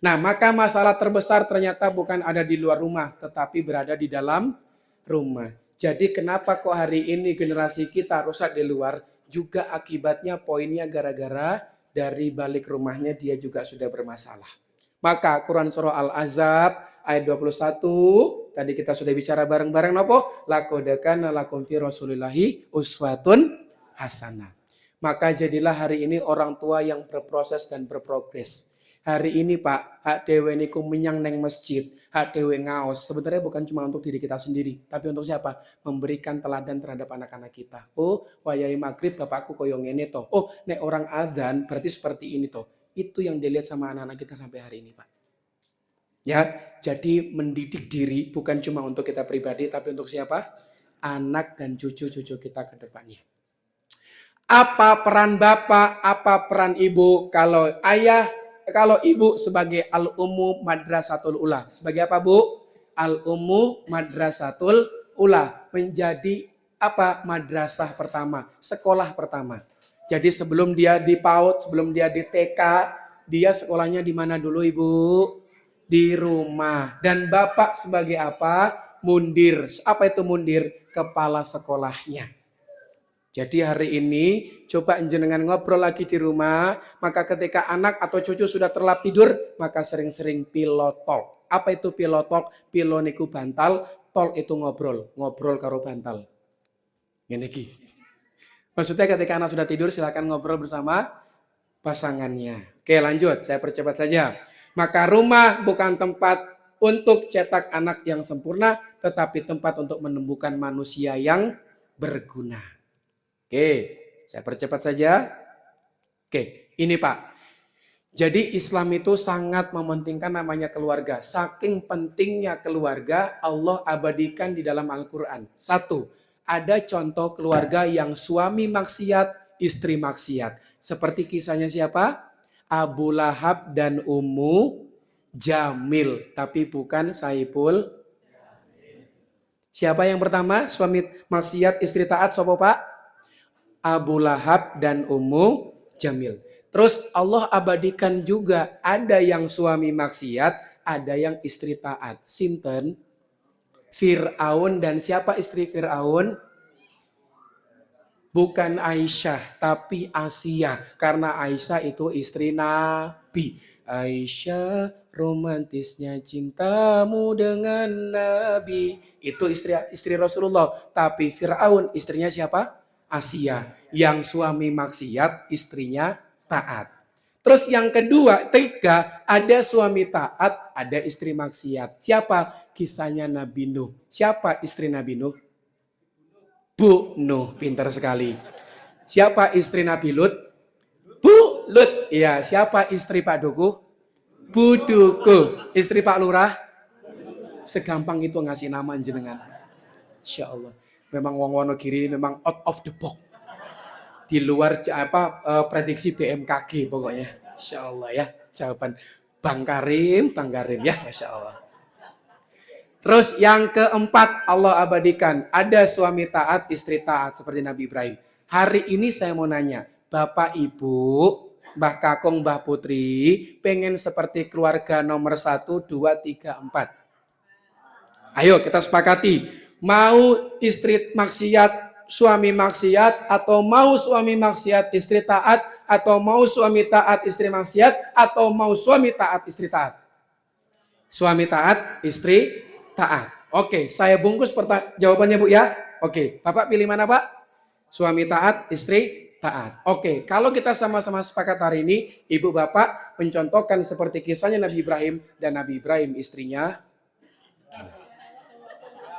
Nah, maka masalah terbesar ternyata bukan ada di luar rumah, tetapi berada di dalam rumah. Jadi kenapa kok hari ini generasi kita rusak di luar? Juga akibatnya poinnya gara-gara dari balik rumahnya dia juga sudah bermasalah. Maka Quran surah Al-Ahzab ayat 21, tadi kita sudah bicara bareng-bareng nopo? Laqad kana lakum fi Rasulillahi uswatun hasanah. Maka jadilah hari ini orang tua yang berproses dan berprogres. Hari ini Pak, hak dewe niku menyang neng masjid, hak dewe ngaos. Sebenarnya bukan cuma untuk diri kita sendiri, tapi untuk siapa? Memberikan teladan terhadap anak-anak kita. Oh, wayai maghrib bapakku koyo ngene toh. Oh, nek orang adzan berarti seperti ini toh. Itu yang dilihat sama anak-anak kita sampai hari ini Pak. Ya, jadi mendidik diri bukan cuma untuk kita pribadi, tapi untuk siapa? Anak dan cucu-cucu kita ke depannya. Apa peran bapak, apa peran ibu? Kalau ayah, kalau ibu sebagai al-ummu madrasatul ula. Sebagai apa, Bu? Al-ummu madrasatul ula. Menjadi apa? Madrasah pertama, sekolah pertama. Jadi sebelum dia di PAUD, sebelum dia di TK, dia sekolahnya di mana dulu, Ibu? Di rumah. Dan bapak sebagai apa? Mundir. Apa itu mundir? Kepala sekolahnya. Jadi hari ini coba jenengan ngobrol lagi di rumah, maka ketika anak atau cucu sudah terlap tidur, maka sering-sering pillow talk. Apa itu pillow talk? Pillow niku bantal, talk itu ngobrol karo bantal. Ngene iki. Maksudnya ketika anak sudah tidur silakan ngobrol bersama pasangannya. Oke, lanjut, saya percepat saja. Maka rumah bukan tempat untuk cetak anak yang sempurna, tetapi tempat untuk menumbuhkan manusia yang berguna. Oke, saya percepat saja. Oke, ini Pak. Jadi Islam itu sangat mementingkan namanya keluarga. Saking pentingnya keluarga, Allah abadikan di dalam Al-Quran. Satu, ada contoh keluarga yang suami maksiat, istri maksiat. Seperti kisahnya siapa? Abu Lahab dan Ummu Jamil. Tapi bukan Saiful. Siapa yang pertama? Suami maksiat, istri taat, siapa Pak? Abu Lahab dan Ummu Jamil. Terus Allah abadikan juga ada yang suami maksiat, ada yang istri taat. Sinten? Fir'aun dan siapa istri Fir'aun? Bukan Aisyah, tapi Asia. Karena Aisyah itu istri Nabi. Aisyah, romantisnya cintamu dengan Nabi. Itu istri Rasulullah. Tapi Fir'aun istrinya siapa? Asia. Yang suami maksiat, istrinya taat. Terus yang kedua, tiga, ada suami taat, ada istri maksiat. Siapa? Kisahnya Nabi Nuh. Siapa istri Nabi Nuh? Bu Nuh, pintar sekali. Siapa istri Nabi Lut? Bu Lut. Iya, siapa istri Pak Dukuh? Bu Dukuh. Istri Pak Lurah? Segampang itu ngasih nama jenengan. Insya Allah. Memang wong Wonogiri memang out of the box. Di luar prediksi BMKG pokoknya. Insya Allah ya. Jawaban Bang Karim ya. Masya Allah. Terus yang keempat Allah abadikan. Ada suami taat, istri taat seperti Nabi Ibrahim. Hari ini saya mau nanya. Bapak, Ibu, Mbah Kakung, Mbah Putri, pengen seperti keluarga nomor 1, 2, 3, 4. Ayo kita sepakati. Mau istri maksiat, suami maksiat, atau mau suami maksiat, istri taat, atau mau suami taat, istri maksiat, atau mau suami taat, istri taat. Suami taat, istri taat. Oke, saya bungkus jawabannya Bu ya. Oke, Bapak pilih mana Pak? Suami taat, istri taat. Oke, kalau kita sama-sama sepakat hari ini, Ibu Bapak mencontohkan seperti kisahnya Nabi Ibrahim dan Nabi Ibrahim istrinya.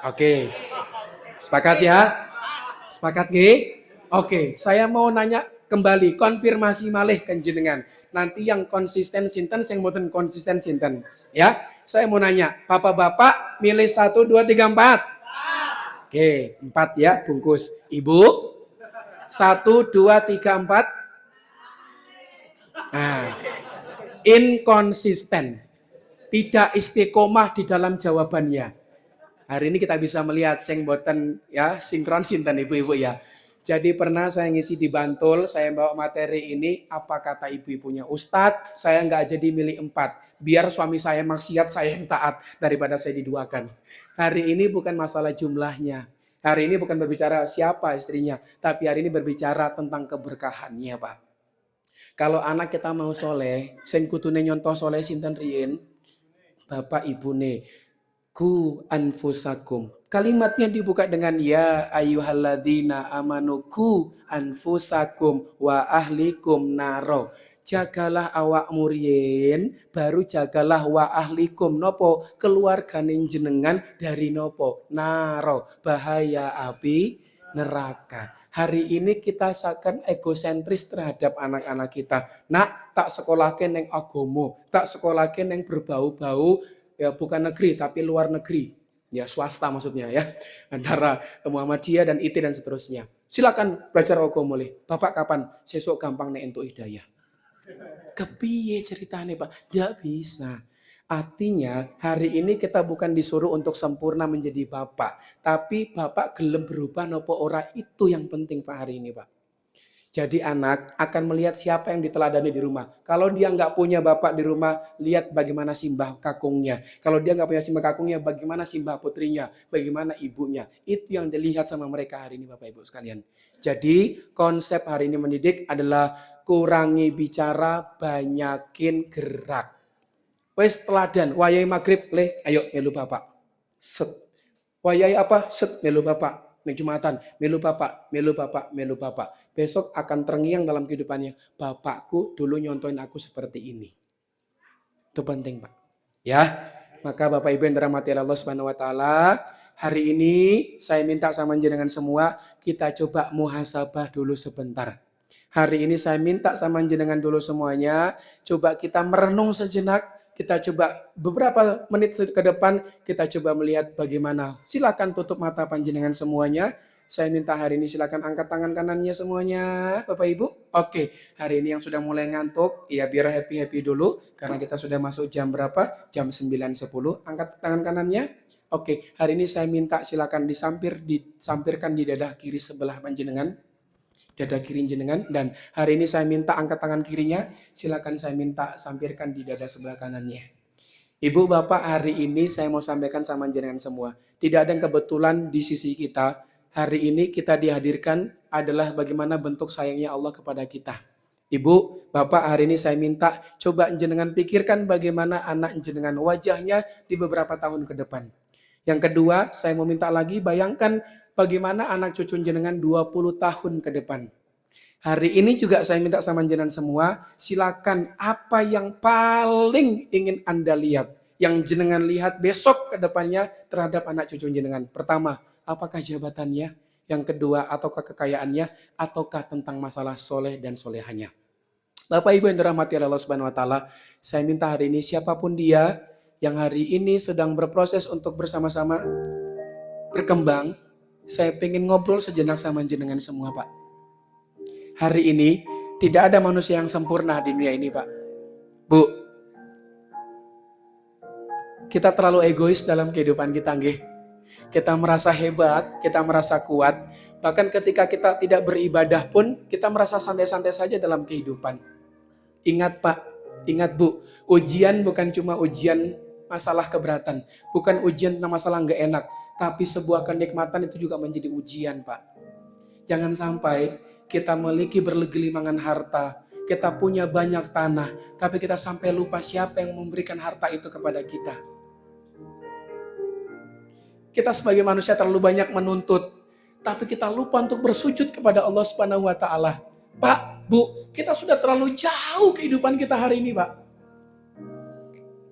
Oke, sepakat ya? Sepakat nggih? Oke, saya mau nanya kembali, konfirmasi malih kenjenengan. Nanti yang konsisten sinten, yang mboten konsisten sinten. Ya, saya mau nanya, Bapak-bapak milih 1, 2, 3, 4. Oke, 4 ya, bungkus. Ibu, 1, 2, 3, 4. Nah, Inkonsisten. Tidak istiqomah di dalam jawabannya. Hari ini kita bisa melihat sing boten ya sinkron sinten ibu-ibu ya. Jadi pernah saya ngisi di Bantul, saya bawa materi ini, apa kata ibu-ibunya? Ustadz, saya nggak jadi milih 4. Biar suami saya maksiat, saya yang taat daripada saya diduakan. Hari ini bukan masalah jumlahnya. Hari ini bukan berbicara siapa istrinya, tapi hari ini berbicara tentang keberkahannya, Pak. Kalau anak kita mau soleh, sing kutune nyontoh soleh sinten riyin, bapak ibune. Ku anfusakum. Kalimatnya dibuka dengan ya ayyuhalladzina amanu ku anfusakum wa ahlikum naro. Jagalah awak muriyin, baru jagalah wa ahlikum nopo keluargane jenengan dari nopo naro bahaya api neraka. Hari ini kita seakan egosentris terhadap anak-anak kita. Nak, tak sekolahke neng agomo, tak sekolahke neng berbau-bau ya bukan negeri tapi luar negeri ya swasta maksudnya ya antara Muhammadiyah dan IT dan seterusnya. Silakan belajar agama mulai. Bapak kapan? Sesuk gampang nek entuk hidayah. Kepiye ceritane Pak? Tidak bisa. Artinya hari ini kita bukan disuruh untuk sempurna menjadi bapak, tapi bapak gelem berubah nopo ora itu yang penting Pak hari ini Pak. Jadi anak akan melihat siapa yang diteladani di rumah. Kalau dia nggak punya bapak di rumah, lihat bagaimana simbah kakungnya. Kalau dia nggak punya simbah kakungnya, bagaimana simbah putrinya, bagaimana ibunya. Itu yang dilihat sama mereka hari ini Bapak Ibu sekalian. Jadi konsep hari ini mendidik adalah kurangi bicara, banyakin gerak. Wes teladan, wayai maghrib, ayo melu bapak. Set. Wayai apa? Set, melu bapak. Ning Jumatan, melu bapak, melu bapak, melu bapak. Besok akan terngiang dalam kehidupannya. Bapakku dulu nyontoin aku seperti ini. Itu penting, Pak. Ya, maka Bapak Ibu yang dirahmati Allah Subhanahu wa taala, hari ini saya minta sama jenengan semua, kita coba muhasabah dulu sebentar. Hari ini saya minta sama jenengan dulu semuanya, coba kita merenung sejenak. Kita coba beberapa menit ke depan, kita coba melihat bagaimana. Silakan tutup mata panjenengan semuanya. Saya minta hari ini silakan angkat tangan kanannya semuanya, Bapak Ibu. Oke, hari ini yang sudah mulai ngantuk, ya biar happy-happy dulu. Karena kita sudah masuk jam berapa? Jam 9.10. Angkat tangan kanannya. Oke, hari ini saya minta silakan disampirkan di dada kiri sebelah panjenengan. Dada kiri jenengan, dan hari ini saya minta angkat tangan kirinya, silakan saya minta sampirkan di dada sebelah kanannya. Ibu bapak, hari ini saya mau sampaikan sama jenengan semua, tidak ada yang kebetulan di sisi kita. Hari ini kita dihadirkan adalah bagaimana bentuk sayangnya Allah kepada kita. Ibu bapak, hari ini saya minta coba jenengan pikirkan bagaimana anak jenengan wajahnya di beberapa tahun ke depan. Yang kedua, saya mau minta lagi, bayangkan bagaimana anak cucu jenengan 20 tahun ke depan. Hari ini juga saya minta sama jenengan semua, silakan apa yang paling ingin Anda lihat, yang jenengan lihat besok ke depannya terhadap anak cucu jenengan. Pertama, apakah jabatannya? Yang kedua, ataukah kekayaannya? Ataukah tentang masalah soleh dan solehannya? Bapak Ibu yang dirahmati Allah Subhanahu wa taala, saya minta hari ini siapapun dia yang hari ini sedang berproses untuk bersama-sama berkembang, saya pengen ngobrol sejenak sama jenengan semua Pak. Hari ini tidak ada manusia yang sempurna di dunia ini Pak. Bu, kita terlalu egois dalam kehidupan kita nggih. Kita merasa hebat, kita merasa kuat. Bahkan ketika kita tidak beribadah pun, kita merasa santai-santai saja dalam kehidupan. Ingat Pak, ingat Bu, ujian bukan cuma ujian masalah keberatan, bukan ujian tentang masalah nggak enak, tapi sebuah kenikmatan itu juga menjadi ujian Pak. Jangan sampai kita memiliki bergelimangan harta, kita punya banyak tanah, tapi kita sampai lupa siapa yang memberikan harta itu kepada kita. Kita sebagai manusia terlalu banyak menuntut, tapi kita lupa untuk bersujud kepada Allah Subhanahu wa taala. Pak, Bu, kita sudah terlalu jauh kehidupan kita hari ini, Pak.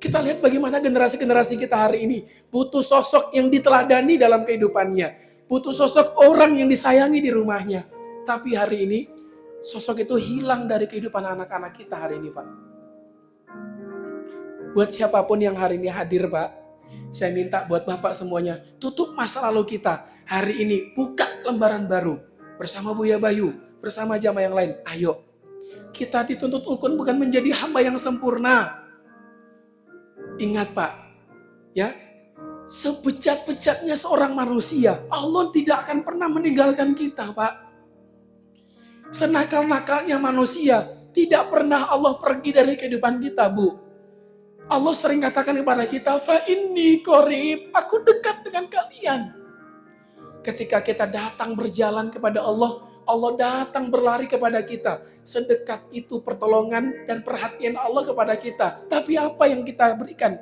Kita lihat bagaimana generasi-generasi kita hari ini butuh sosok yang diteladani dalam kehidupannya. Butuh sosok orang yang disayangi di rumahnya. Tapi hari ini sosok itu hilang dari kehidupan anak-anak kita hari ini Pak. Buat siapapun yang hari ini hadir Pak, saya minta buat Bapak semuanya, tutup masa lalu kita. Hari ini buka lembaran baru. Bersama Buya Bayu, bersama jamaah yang lain. Ayo, Kita dituntut bukan menjadi hamba yang sempurna. Ingat Pak, ya, sebejat-bejatnya seorang manusia, Allah tidak akan pernah meninggalkan kita Pak. Senakal-nakalnya manusia, tidak pernah Allah pergi dari kehidupan kita Bu. Allah sering katakan kepada kita, fa inni qarib, aku dekat dengan kalian. Ketika kita datang berjalan kepada Allah, Allah datang berlari kepada kita. Sedekat itu pertolongan dan perhatian Allah kepada kita. Tapi apa yang kita berikan?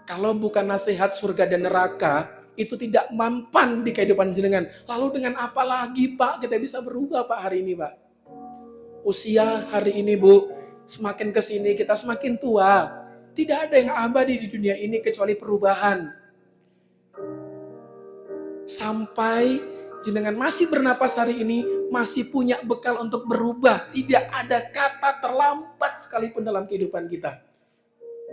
Kalau bukan nasihat surga dan neraka, itu tidak mampan di kehidupan jenengan. Lalu dengan apa lagi Pak kita bisa berubah Pak hari ini Pak? Usia hari ini Bu, semakin kesini kita semakin tua. Tidak ada yang abadi di dunia ini kecuali perubahan. Sampai jenengan masih bernapas hari ini, masih punya bekal untuk berubah. Tidak ada kata terlambat sekalipun dalam kehidupan kita.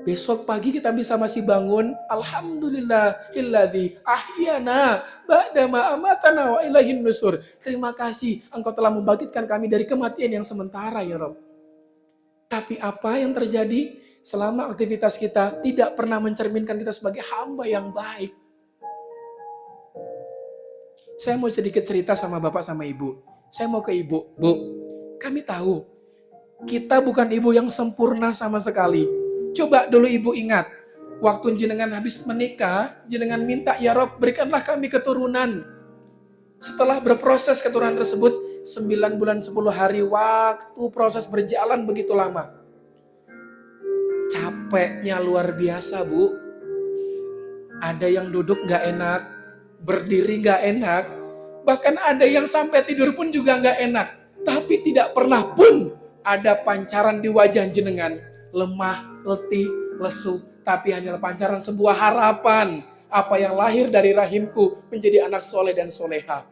Besok pagi kita bisa masih bangun, alhamdulillahilladzi ahyana ba'dama amatana wa ilaihin nusur. Terima kasih Engkau telah membangkitkan kami dari kematian yang sementara ya Rob. Tapi apa yang terjadi selama aktivitas kita tidak pernah mencerminkan kita sebagai hamba yang baik. Saya mau sedikit cerita sama Bapak sama Ibu. Saya mau ke Ibu. Bu, kami tahu kita bukan ibu yang sempurna sama sekali. Coba dulu Ibu ingat, waktu jenengan habis menikah, jenengan minta, ya Rob berikanlah kami keturunan. Setelah berproses keturunan tersebut, 9 bulan 10 hari waktu proses berjalan begitu lama. Capeknya luar biasa Bu. Ada yang duduk gak enak, berdiri gak enak, bahkan ada yang sampai tidur pun juga gak enak. Tapi tidak pernah pun ada pancaran di wajah jenengan, lemah, letih, lesu, tapi hanyalah pancaran sebuah harapan. Apa yang lahir dari rahimku menjadi anak soleh dan soleha.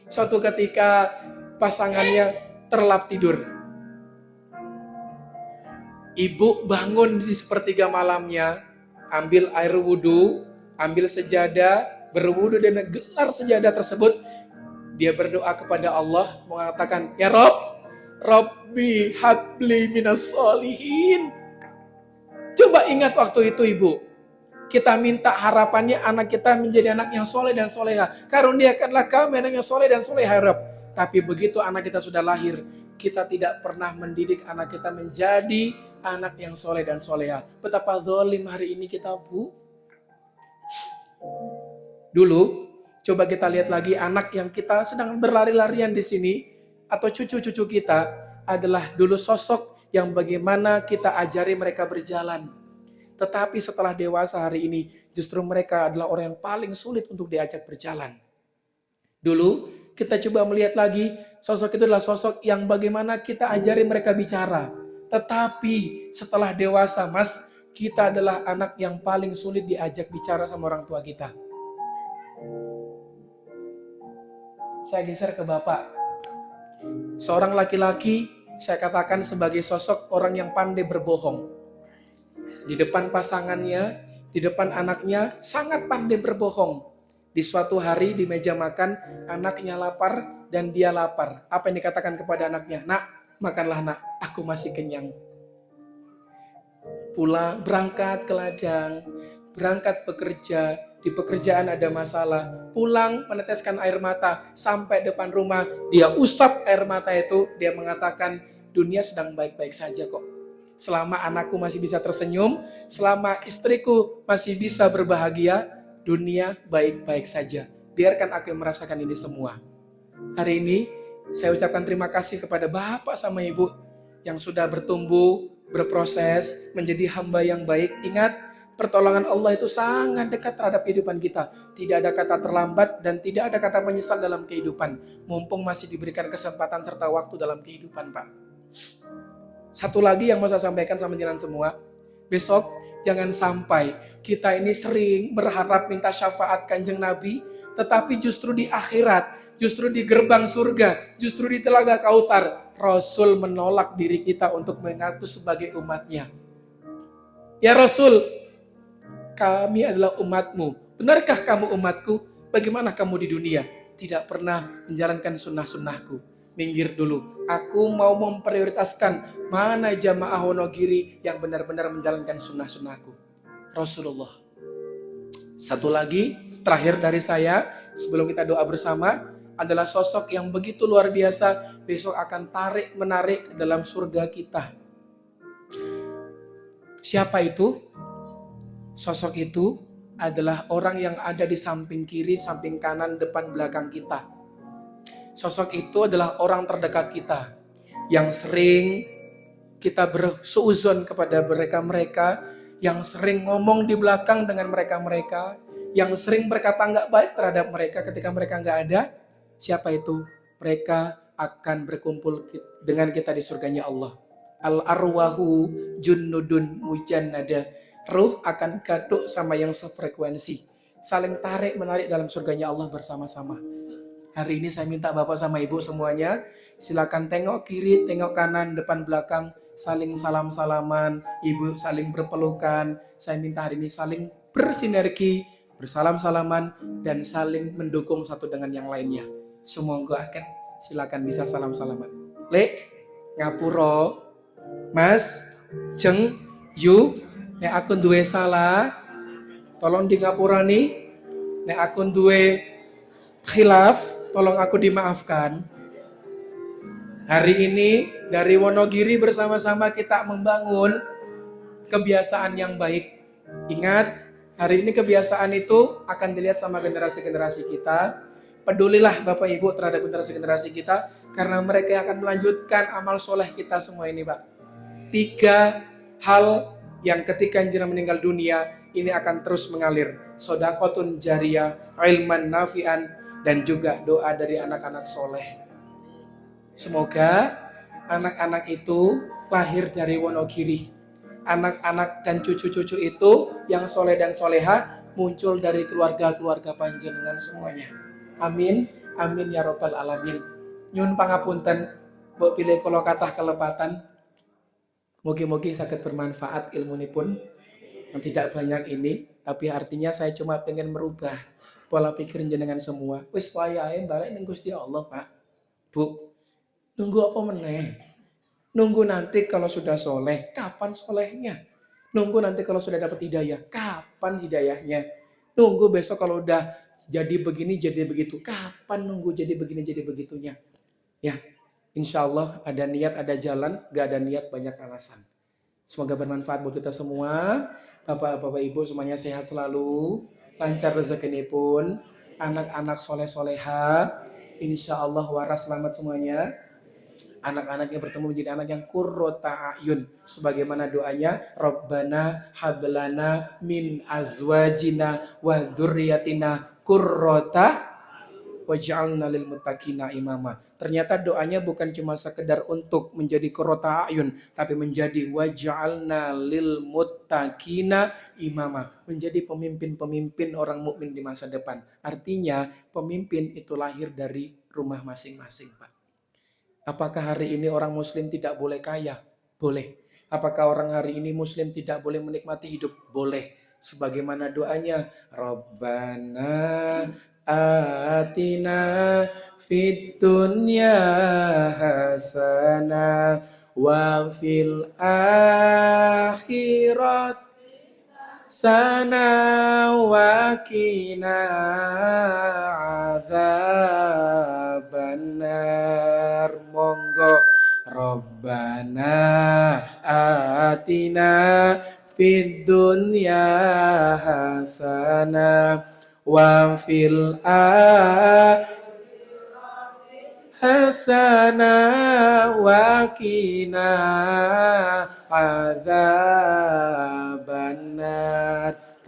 Suatu ketika pasangannya terlelap tidur. Ibu bangun di sepertiga malamnya, ambil air wudhu, ambil sejadah, berwudhu dan gelar sejadah tersebut. Dia berdoa kepada Allah, mengatakan, ya Rob, Robbi habli minas solihin. Coba ingat waktu itu Ibu. Kita minta harapannya anak kita menjadi anak yang soleh dan soleha. Karuniakanlah kami anak yang soleh dan soleha Rob. Tapi begitu anak kita sudah lahir, kita tidak pernah mendidik anak kita menjadi anak yang soleh dan soleha. Betapa zalim hari ini kita Bu. Dulu, coba kita lihat lagi anak yang kita sedang berlari-larian di sini, atau cucu-cucu kita adalah dulu sosok yang bagaimana kita ajari mereka berjalan. Tetapi setelah dewasa hari ini, justru mereka adalah orang yang paling sulit untuk diajak berjalan. Dulu, kita coba melihat lagi, sosok itu adalah sosok yang bagaimana kita ajari mereka bicara. Tetapi setelah dewasa, Mas, kita adalah anak yang paling sulit diajak bicara sama orang tua kita. Saya geser ke Bapak. Seorang laki-laki, saya katakan sebagai sosok orang yang pandai berbohong. Di depan pasangannya, di depan anaknya, sangat pandai berbohong. Di suatu hari di meja makan, anaknya lapar dan dia lapar. Apa yang dikatakan kepada anaknya? Nak, makanlah nak, aku masih kenyang. Pulang, berangkat ke ladang, berangkat bekerja, di pekerjaan ada masalah, pulang meneteskan air mata, sampai depan rumah, dia usap air mata itu, dia mengatakan, dunia sedang baik-baik saja kok. Selama anakku masih bisa tersenyum, selama istriku masih bisa berbahagia, dunia baik-baik saja. Biarkan aku yang merasakan ini semua. Hari ini, saya ucapkan terima kasih kepada Bapak sama Ibu yang sudah bertumbuh, berproses, menjadi hamba yang baik. Ingat, pertolongan Allah itu sangat dekat terhadap kehidupan kita. Tidak ada kata terlambat dan tidak ada kata menyesal dalam kehidupan. Mumpung masih diberikan kesempatan serta waktu dalam kehidupan, Pak. Satu lagi yang mau saya sampaikan sama jenengan semua. Besok jangan sampai kita ini sering berharap minta syafaat Kanjeng Nabi, tetapi justru di akhirat, justru di gerbang surga, justru di telaga Kautsar, Rasul menolak diri kita untuk mengaku sebagai umatnya. Ya Rasul, kami adalah umatmu. Benarkah kamu umatku? Bagaimana kamu di dunia? tidak pernah menjalankan sunnah-sunnahku. Minggir dulu. Aku mau memprioritaskan mana jamaah Wonogiri yang benar-benar menjalankan sunnah-sunnahku. Rasulullah. Satu lagi, terakhir dari saya, sebelum kita doa bersama, adalah sosok yang begitu luar biasa, besok akan tarik-menarik ke dalam surga kita. Siapa itu? Sosok itu adalah orang yang ada di samping kiri, samping kanan, depan, belakang kita. Sosok itu adalah orang terdekat kita yang sering kita bersuuzon kepada mereka-mereka, yang sering ngomong di belakang dengan mereka-mereka, yang sering berkata nggak baik terhadap mereka ketika mereka nggak ada. Siapa itu? Mereka akan berkumpul dengan kita di surganya Allah. Al-arwahu junnudun mujannada. Ruh akan gaduk sama yang sefrekuensi. Saling tarik menarik dalam surganya Allah bersama-sama. Hari ini saya minta Bapak sama Ibu semuanya, silakan tengok kiri, tengok kanan, depan belakang, saling salam-salaman, Ibu saling berpelukan. Saya minta hari ini saling bersinergi, bersalam-salaman, dan saling mendukung satu dengan yang lainnya. Semoga akan silakan bisa salam-salaman. Lek, ngapuro, Mas, Jeng, Yu, nek akun duwe salah, tolong di ngapurani, nek akun duwe khilaf, tolong aku dimaafkan. Hari ini dari Wonogiri bersama-sama kita membangun kebiasaan yang baik. Ingat, hari ini kebiasaan itu akan dilihat sama generasi-generasi kita. Pedulilah Bapak Ibu terhadap generasi-generasi kita, karena mereka akan melanjutkan amal soleh kita semua ini, Pak. 3 hal yang ketika jenengan meninggal dunia ini akan terus mengalir. Sodaqotun jariyah, ilman nafi'an, dan juga doa dari anak-anak soleh. Semoga anak-anak itu lahir dari Wonogiri. Anak-anak dan cucu-cucu itu yang soleh dan soleha muncul dari keluarga-keluarga panjenengan semuanya. Amin, amin ya robbal alamin. Nyun pangapunten, mbok pilih kalau kathah kelepatan. Mugi-mugi saged bermanfaat ilmunipun yang tidak banyak ini, tapi artinya saya cuma pengen merubah pola pikir jenengan semua. Wis wayahe balik ning Gusti Allah, Pak. Bu, nunggu apa meneh? Nunggu nanti kalau sudah soleh, kapan solehnya? Nunggu nanti kalau sudah dapat hidayah, kapan hidayahnya? Nunggu besok kalau udah jadi begini, jadi begitu, kapan nunggu jadi begini, jadi begitunya? Ya, insya Allah ada niat, ada jalan, gak ada niat banyak alasan. Semoga bermanfaat buat kita semua. Bapak-bapak ibu semuanya sehat selalu, lancar rezeki pun, anak-anak soleh-soleha, insya Allah waras selamat semuanya. Anak-anaknya bertemu menjadi anak yang qurrata ayun, sebagaimana doanya Rabbana hablana min azwajina wa dzurriyyatina qurrata waj'alna lil muttaqina imama. Ternyata doanya bukan cuma sekedar untuk menjadi qurrata ayun, tapi menjadi waj'alna lil muttaqina imama, menjadi pemimpin-pemimpin orang mukmin di masa depan. Artinya pemimpin itu lahir dari rumah masing-masing, Pak. Apakah hari ini orang muslim tidak boleh kaya? Boleh. Apakah orang hari ini muslim tidak boleh menikmati hidup? Boleh. Sebagaimana doanya, Rabbana atina fid dunya hasanah wa fil akhirat sana wa qina adzabannar. Monggo Rabbana atina fid dunya hasanah wa fil hasanah wa qina adzabannar.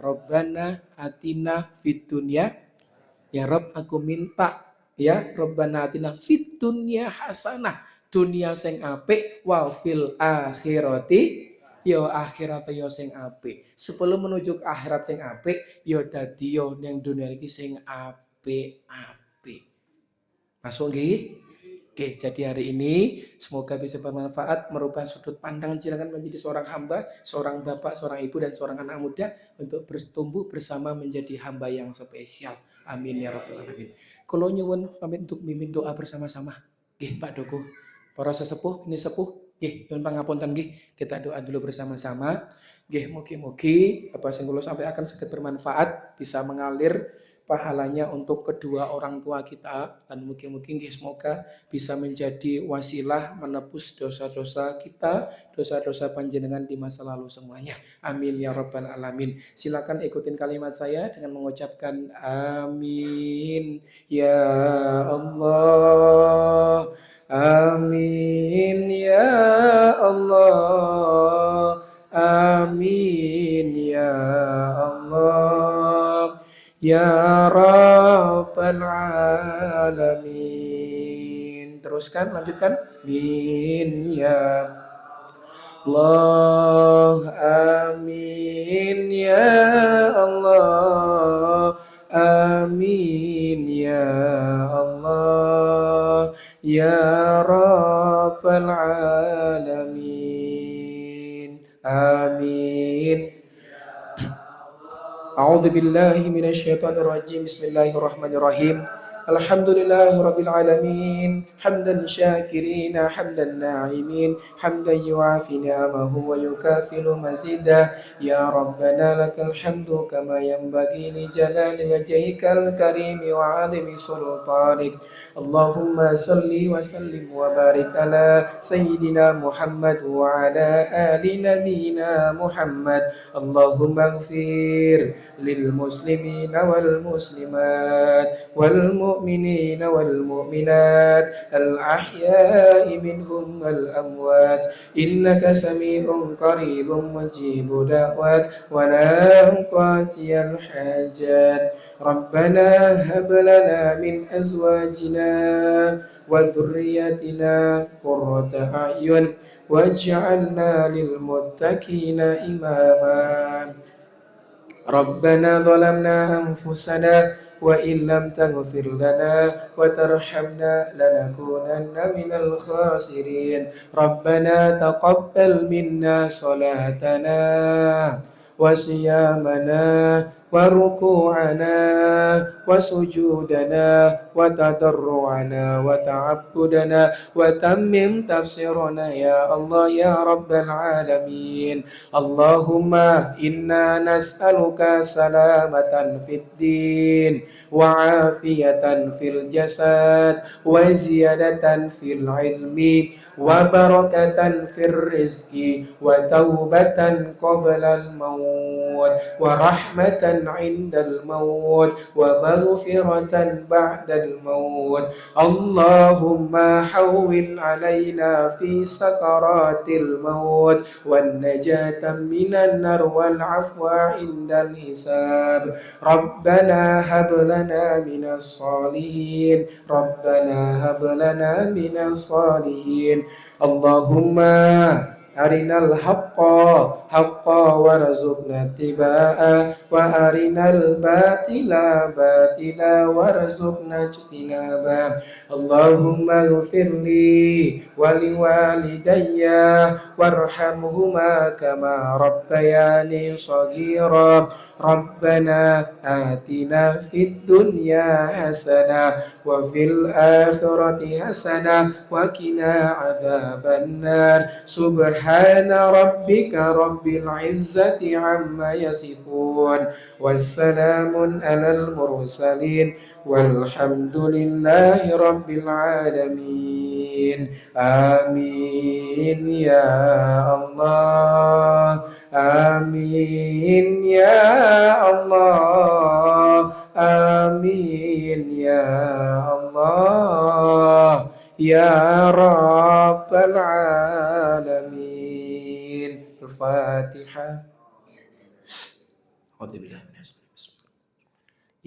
Rabbana atina fid dunya, ya Rob aku minta ya Rabbana atina fid dunya hasanah, dunia sing apik, wa fil akhirati, yo akhirat yo sing apik. Sebelum menuju ke akhirat sing apik, yo dadi yo ning dunia iki sing apik-apik. Masuk nggih? Oke, jadi hari ini semoga bisa bermanfaat merubah sudut pandang jenengan menjadi seorang hamba, seorang bapak, seorang ibu, dan seorang anak muda untuk bertumbuh bersama menjadi hamba yang spesial. Amin ya rabbal alamin. Kalau nyuwun pamit untuk mimpin doa bersama-sama. Nggih, Pak Doko. Para sesepuh, ini sepuh. Nggih, nyuwun pangapunten nggih. Kita doa dulu bersama-sama. Nggih, mugi-mugi apa sing kula sampaikan saged bermanfaat, bisa mengalir pahalanya untuk kedua orang tua kita, dan mungkin-mungkin semoga bisa menjadi wasilah menebus dosa-dosa kita, dosa-dosa panjenengan di masa lalu semuanya. Amin ya rabbal alamin. Silakan ikutin kalimat saya dengan mengucapkan amin ya Allah. Amin ya Allah. Amin ya Allah. Ya Rabbal Alamin. Teruskan, lanjutkan. Amin ya Allah. Amin ya Allah. Amin ya Allah. Ya Rabbal Alamin. Amin. A'udzu billahi minasyaitonir rajim. Bismillahirrahmanirrahim. Alhamdulillahirabbil alamin. Hamdan syakirina, hamdan na'imin, hamdan yuafi ni'amahu wa yukafilu mazida. Ya Rabbana lakal hamdu kama yanbaghi li jalali wajhikal karim wa 'azimi sultanik. Allahumma salli wa sallim wa barik ala sayyidina Muhammad wa ala ali nabiyyina Muhammad. Allahumma ighfir للمسلمين والمسلمات والمؤمنين والمؤمنات الأحياء منهم والأموات إنك سميع قريب مجيب دعوات ولا قاضي الحاجات ربنا هب لنا من أزواجنا وذريتنا قرة أعين واجعلنا للمتقين إماما ربنا ظلمنا أنفسنا وإن لم تغفر لنا وترحمنا لنكونن من الخاسرين ربنا تقبل منا صلاتنا وصيامنا وركوعنا وسجودنا وتضرعنا وتعبدنا وتمم تفسيرنا يا الله يا رب العالمين اللهم إنا نسألك سلامة في الدين وعافية في الجسد وزيادة في العلم وبركة في الرزق وتوبة قبل الموت ورحمة عند الموت ومغفرة بعد الموت اللهم حول علينا في سكرات الموت والنجاة من النار والعفو عند الحساب ربنا هب لنا من الصالحين ربنا هب لنا من الصالحين اللهم أرنا الحق حقا وارزقنا اتباعه وأرنا الباطل باطلا وارزقنا اجتنابه اللهم اغفر لي ولوالدي وارحمهما كما ربياني صغيرا ربنا آتنا في الدنيا حسنة وفي الآخرة حسنة وقنا عذاب النار سبحان ربك رب العزة عما يصفون والسلام على المرسلين والحمد لله رب العالمين آمين يا الله آمين يا الله آمين يا الله يا رب العالمين الفاتحة أعوذ بالله من الشيطان الرجيم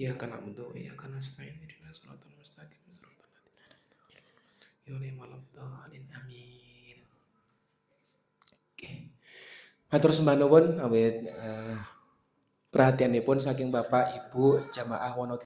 إياك نعبد وإياك نستعين اهدنا الصراط المستقيم صراط الذين أنعمت عليهم amin. Oke. Matur sembah nuwun awit perhatianipun saking Bapak Ibu jamaah Wonogiri